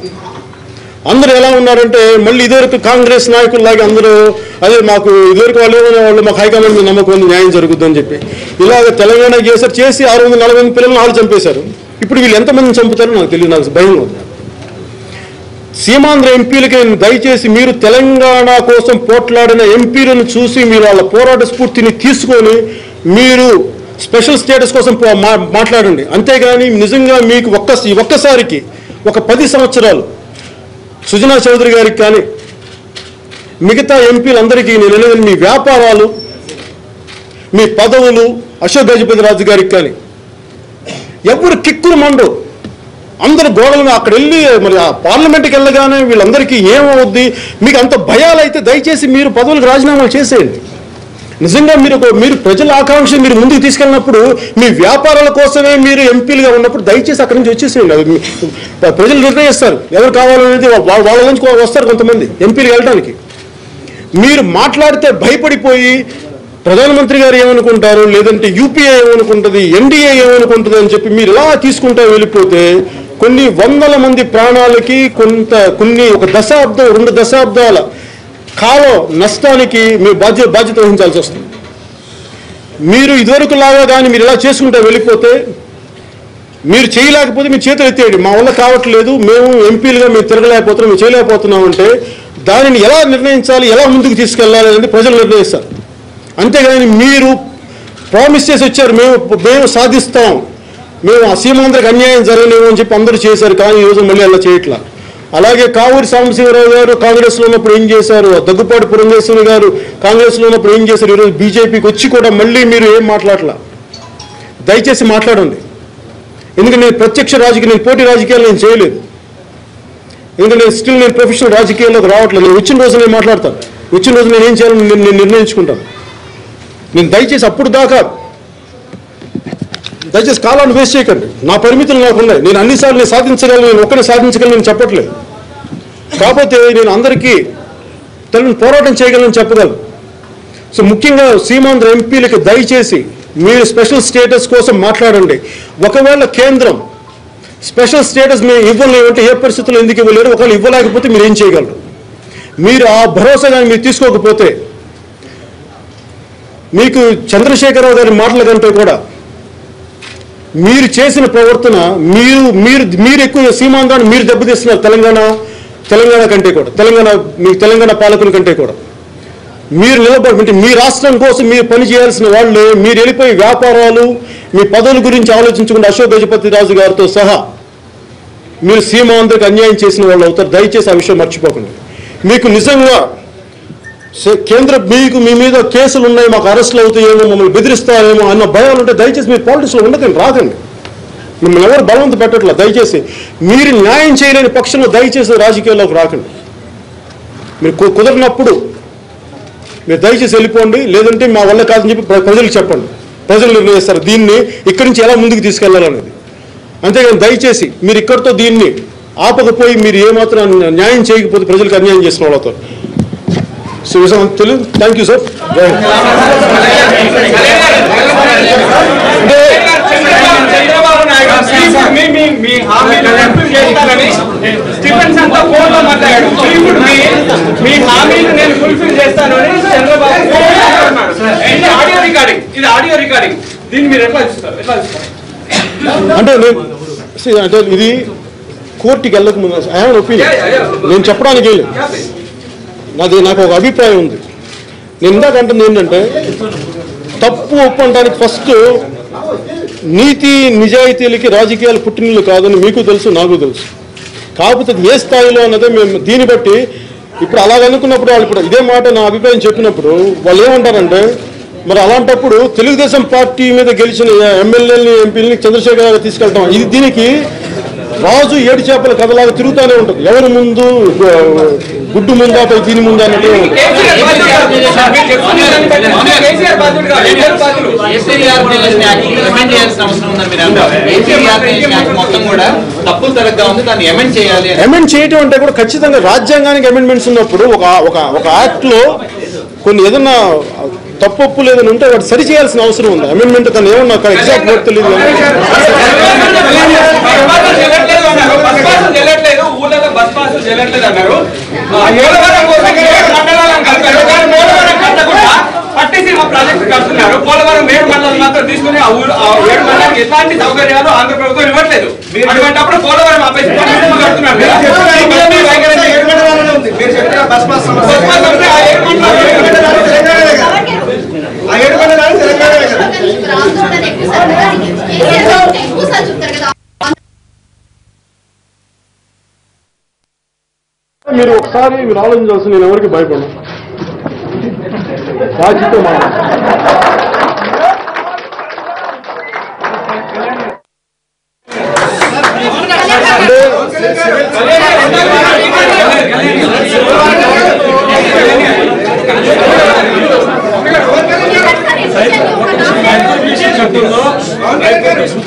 అందరూ ఎలా ఉన్నారంటే మళ్ళీ ఇదివరకు కాంగ్రెస్ నాయకుల్లాగా అందరూ అదే మాకు ఇదివరకు వాళ్ళు మాకు హైకమాండ్ మీద నమ్మకం ఉంది, న్యాయం జరుగుతుందని చెప్పి ఇలాగ తెలంగాణ చేసి 640 పిల్లలను వాళ్ళు చంపేశారు. ఇప్పుడు వీళ్ళు ఎంతమందిని చంపుతారో నాకు తెలియదు, నాకు భయం ఉంది. సీమాంధ్ర ఎంపీలకి దయచేసి మీరు తెలంగాణ కోసం పోట్లాడిన ఎంపీలను చూసి మీరు వాళ్ళ పోరాట స్ఫూర్తిని తీసుకొని మీరు స్పెషల్ స్టేటస్ కోసం మాట్లాడండి. అంతేగాని నిజంగా మీకు ఒక్కసారికి ఒక 10 సంవత్సరాలు సుజనా చౌదరి గారికి కానీ మిగతా ఎంపీలందరికీ నేను అనేది మీ వ్యాపారాలు, మీ పదవులు, అశోక్ గజపతి రాజు గారికి కానీ ఎవరు కిక్కులు మండవు. అందరు గోడలు అక్కడ వెళ్ళి మరి ఆ పార్లమెంట్కి వెళ్ళగానే వీళ్ళందరికీ ఏమవుద్ది, మీకు అంత భయాలు అయితే దయచేసి మీరు పదవులకు రాజీనామాలు చేసేయండి. నిజంగా మీరు ప్రజల ఆకాంక్ష మీరు ముందుకు తీసుకెళ్ళినప్పుడు మీ వ్యాపారాల కోసమే మీరు ఎంపీలుగా ఉన్నప్పుడు దయచేసి అక్కడి నుంచి వచ్చేసేయండి. అది ప్రజలు నిర్ణయిస్తారు ఎవరు కావాలనేది, వాళ్ళ నుంచి వస్తారు కొంతమంది ఎంపీలు వెళ్ళడానికి. మీరు మాట్లాడితే భయపడిపోయి ప్రధానమంత్రి గారు ఏమనుకుంటారు, లేదంటే యూపీఏ ఏమనుకుంటుంది, ఎన్డీఏ ఏమనుకుంటుంది అని చెప్పి మీరు ఇలా తీసుకుంటూ వెళ్ళిపోతే కొన్ని వందల మంది ప్రాణాలకి ఒక దశాబ్దం 2 దశాబ్దాల కాలం నష్టానికి మీరు బాధ్యత వహించాల్సి వస్తుంది. మీరు ఇదివరకు లాగా కానీ మీరు ఇలా చేసుకుంటూ వెళ్ళిపోతే మీరు చేయలేకపోతే మీ చేతులు ఎత్తేయండి, మా వల్ల కావట్లేదు, మేము ఎంపీలుగా మేము తిరగలేకపోతున్నాం, మేము చేయలేకపోతున్నాం అంటే దానిని ఎలా నిర్ణయించాలి, ఎలా ముందుకు తీసుకెళ్ళాలి అనేది ప్రజలు నిర్ణయిస్తారు. అంతేగాని మీరు ప్రామిస్ చేసి వచ్చారు మేము సాధిస్తాం, మేము సీమాంధ్రకు అన్యాయం జరగలేము అని చెప్పి అందరూ చేశారు, కానీ ఈరోజు మళ్ళీ అలా చేయట్లా. అలాగే కావూరి సాంబశివరావు గారు కాంగ్రెస్లో ఉన్నప్పుడు ఏం చేశారు, దగ్గుపాటి పురంధేశ్వరి గారు కాంగ్రెస్లో ఉన్నప్పుడు ఏం చేశారు, ఈరోజు బీజేపీకి వచ్చి కూడా మళ్ళీ మీరు ఏం మాట్లాడలా. దయచేసి మాట్లాడండి. ఎందుకంటే నేను ప్రత్యక్ష నేను పోటీ రాజకీయాలు నేను చేయలేదు. ఎందుకంటే నేను ప్రొఫెషనల్ రాజకీయాల్లోకి రావట్లేదు. నేను వచ్చిన రోజు నేను మాట్లాడతాను, వచ్చిన రోజు నేను ఏం చేయాలని నేను నిర్ణయించుకుంటాను. నేను దయచేసి అప్పుడు దాకా దయచేసి కాలాన్ని వేస్ట్ చేయకండి. నా పరిమితులు నాకు ఉన్నాయి, నేను అన్నిసార్లు నేను సాధించగలను, నేను ఒక్కనే సాధించగలను నేను చెప్పట్లేదు. కాకపోతే నేను అందరికీ పోరాటం చేయగలను చెప్పగలను. సో ముఖ్యంగా సీమాంధ్ర ఎంపీలకి దయచేసి మీరు స్పెషల్ స్టేటస్ కోసం మాట్లాడండి. ఒకవేళ కేంద్రం స్పెషల్ స్టేటస్ మేము ఇవ్వలేమంటే ఏ పరిస్థితుల్లో ఎందుకు ఇవ్వలేరు, ఒకవేళ ఇవ్వలేకపోతే మీరు ఏం చేయగలరు. మీరు ఆ భరోసా కానీ మీరు తీసుకోకపోతే మీకు చంద్రశేఖరరావు గారి మాటల కంటే కూడా మీరు చేసిన ప్రవర్తన మీరు ఎక్కువ సీమాంధ్రాన్ని మీరు దెబ్బతీస్తున్నారు. తెలంగాణ కంటే కూడా తెలంగాణ పాలకుల కంటే కూడా మీరు నిలబడి మీ రాష్ట్రం కోసం మీరు పని చేయాల్సిన వాళ్ళే మీరు వెళ్ళిపోయి వ్యాపారాలు మీ పదవుల గురించి ఆలోచించకుండా అశోక్ గజపతి రాజు గారితో సహా మీరు సీమాంధ్రకు అన్యాయం చేసిన వాళ్ళు అవుతారు. దయచేసి ఆ విషయం మర్చిపోకండి. మీకు నిజంగా మీ మీద కేసులు ఉన్నాయి, మాకు అరెస్టులు అవుతాయేమో, మమ్మల్ని బెదిరిస్తారేమో అన్న భయాలు ఉంటే దయచేసి మీరు పాలిటిక్స్లో ఉండకండి, రాకండి. మిమ్మల్ని ఎవరు బలవంత పెట్టట్లా. దయచేసి మీరు న్యాయం చేయలేని పక్షంలో దయచేసి రాజకీయాల్లోకి రాకండి. మీరు కుదరినప్పుడు మీరు దయచేసి వెళ్ళిపోండి, లేదంటే మా వల్ల కాదని చెప్పి ప్రజలకు చెప్పండి. ప్రజలు నిర్ణయిస్తారు దీన్ని ఇక్కడి నుంచి ఎలా ముందుకు తీసుకెళ్లాలనేది. అంతేగాని దయచేసి మీరు ఇక్కడితో దీన్ని ఆపకపోయి మీరు ఏమాత్రం న్యాయం చేయకపోతే ప్రజలకు అన్యాయం చేసిన వాళ్ళతో. So Telugu thank you sir. అంటే ఇది కోర్టుకి వెళ్ళక ముందు ఐ హావ్ ఒపీనియన్, నేను చెప్పడానికి నాకు ఒక అభిప్రాయం ఉంది. నేను ఇందాక అంటుంది ఏంటంటే తప్పు ఒప్పు అంటానికి ఫస్ట్ నీతి నిజాయితీలకి రాజకీయాలు పుట్టినలు కాదని మీకు తెలుసు, నాకు తెలుసు. కాకపోతే ఏ స్థాయిలో అన్నదే మేము దీన్ని బట్టి ఇప్పుడు అలాగనుకున్నప్పుడు వాళ్ళు ఇప్పుడు ఇదే మాట నా అభిప్రాయం చెప్పినప్పుడు వాళ్ళు ఏమంటారంటే మరి అలాంటప్పుడు తెలుగుదేశం పార్టీ మీద గెలిచిన ఎమ్మెల్యేలని ఎంపీలని చంద్రశేఖర్ గారు తీసుకెళ్తాం, ఇది దీనికి రాజు ఏడు చేపల కథలాగా తిరుగుతూనే ఉంటుంది. ఎవరు ముందు, గుడ్డు ముందా దీని ముందా అన్నట్టు. అమెండ్ చేయటం అంటే కూడా ఖచ్చితంగా రాజ్యాంగానికి అమెండ్మెంట్స్ ఉన్నప్పుడు ఒక యాక్ట్ లో కొన్ని ఏదన్నా తప్పొప్పు లేదని ఉంటే వాటి సరి చేయాల్సిన అవసరం ఉంది. అమెండ్మెంట్ తను ఏమన్నా ఎగ్జాక్ట్ వర్డ్ తెలియదు. పట్టిసీమ ప్రాజెక్టు కడుతున్నారు. పోలవరం 7 మండలాలు మాత్రం తీసుకుని ఆ 7 మండలానికి ఎలాంటి సౌకర్యాలు ఆంధ్ర ప్రభుత్వం ఇవ్వట్లేదు. అటువంటిప్పుడు పోలవరం కడుతున్నారు. మీరు ఒకసారి మీరు ఆలోచించాల్సి, నేను ఎవరికి భయపడను. రాజీతో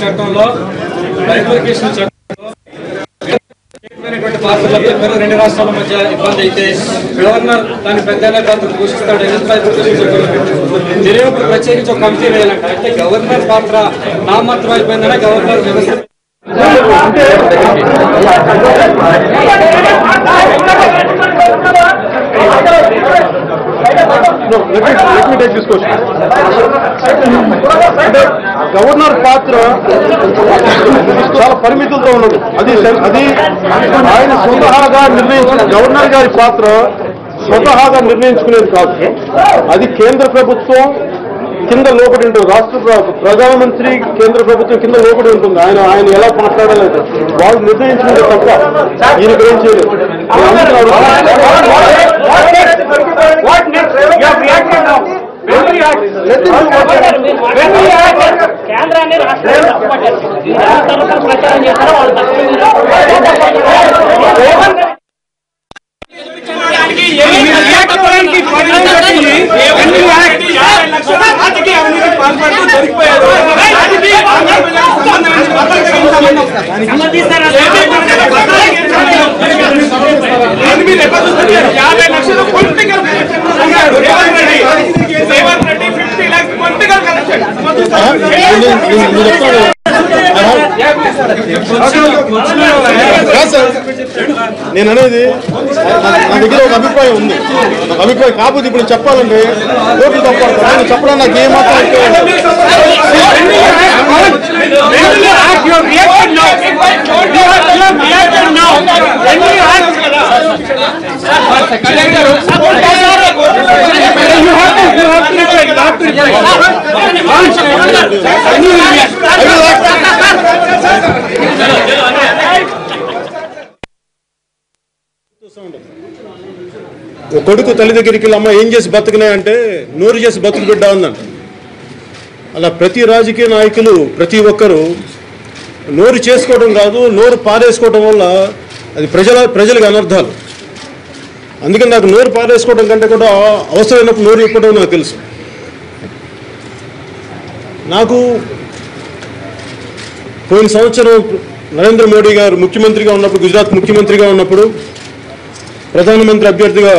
చట్టంలో రెండు రాష్ట్రాల మధ్య ఇబ్బంది అయితే గవర్నర్ దాని పెద్ద పాత్ర పోషిస్తాడు. తెలియప్పుడు ప్రత్యేకించి ఒక కమిటీ వేయాలంట. అంటే గవర్నర్ పాత్ర నామాత్రం అయిపోయిందనే గవర్నర్ వ్యవస్థ గవర్నర్ పాత్ర చాలా పరిమితులతో ఉన్నది. అది ఆయన స్వతహాగా నిర్ణయించిన, గవర్నర్ గారి పాత్ర స్వతహాగా నిర్ణయించుకునేది కాదు. అది కేంద్ర ప్రభుత్వం కింద లోపడి ఉంటుంది. రాష్ట్ర ప్రధానమంత్రి కేంద్ర ప్రభుత్వం కింద లోపడి ఉంటుంది. ఆయన ఎలా మాట్లాడలేదు వాళ్ళు నిర్ణయించుకుంటే తప్ప ఈయన ఏం చేయలేదు. కేంద్రాన్ని రాష్ట్రాన్ని ప్రచారం చేస్తారో వాళ్ళు నేను అనేది నా దగ్గర ఒక అభిప్రాయం ఉంది. నాకు అభిప్రాయం కాకపోతే ఇప్పుడు చెప్పాలంటే కోర్టులు తప్పడతాను. నేను చెప్పడం నాకు ఏమాత్రం కొడుకు తల్లి దగ్గరికి వెళ్ళి అమ్మ ఏం చేసి బతుకున్నాయంటే నోరు చేసి బతుకు బిడ్డ ఉందంట. అలా ప్రతి రాజకీయ నాయకులు ప్రతి ఒక్కరూ నోరు చేసుకోవడం కాదు, నోరు పారేసుకోవడం వల్ల అది ప్రజలకు అనర్థాలు. అందుకని నాకు నోరు పారేసుకోవడం కంటే కూడా అవసరమైనప్పుడు నోరు ఇప్పడం నాకు తెలుసు. నాకు పోయిన సంవత్సరం నరేంద్ర మోడీ గారు ముఖ్యమంత్రిగా ఉన్నప్పుడు, గుజరాత్ ముఖ్యమంత్రిగా ఉన్నప్పుడు ప్రధానమంత్రి అభ్యర్థిగా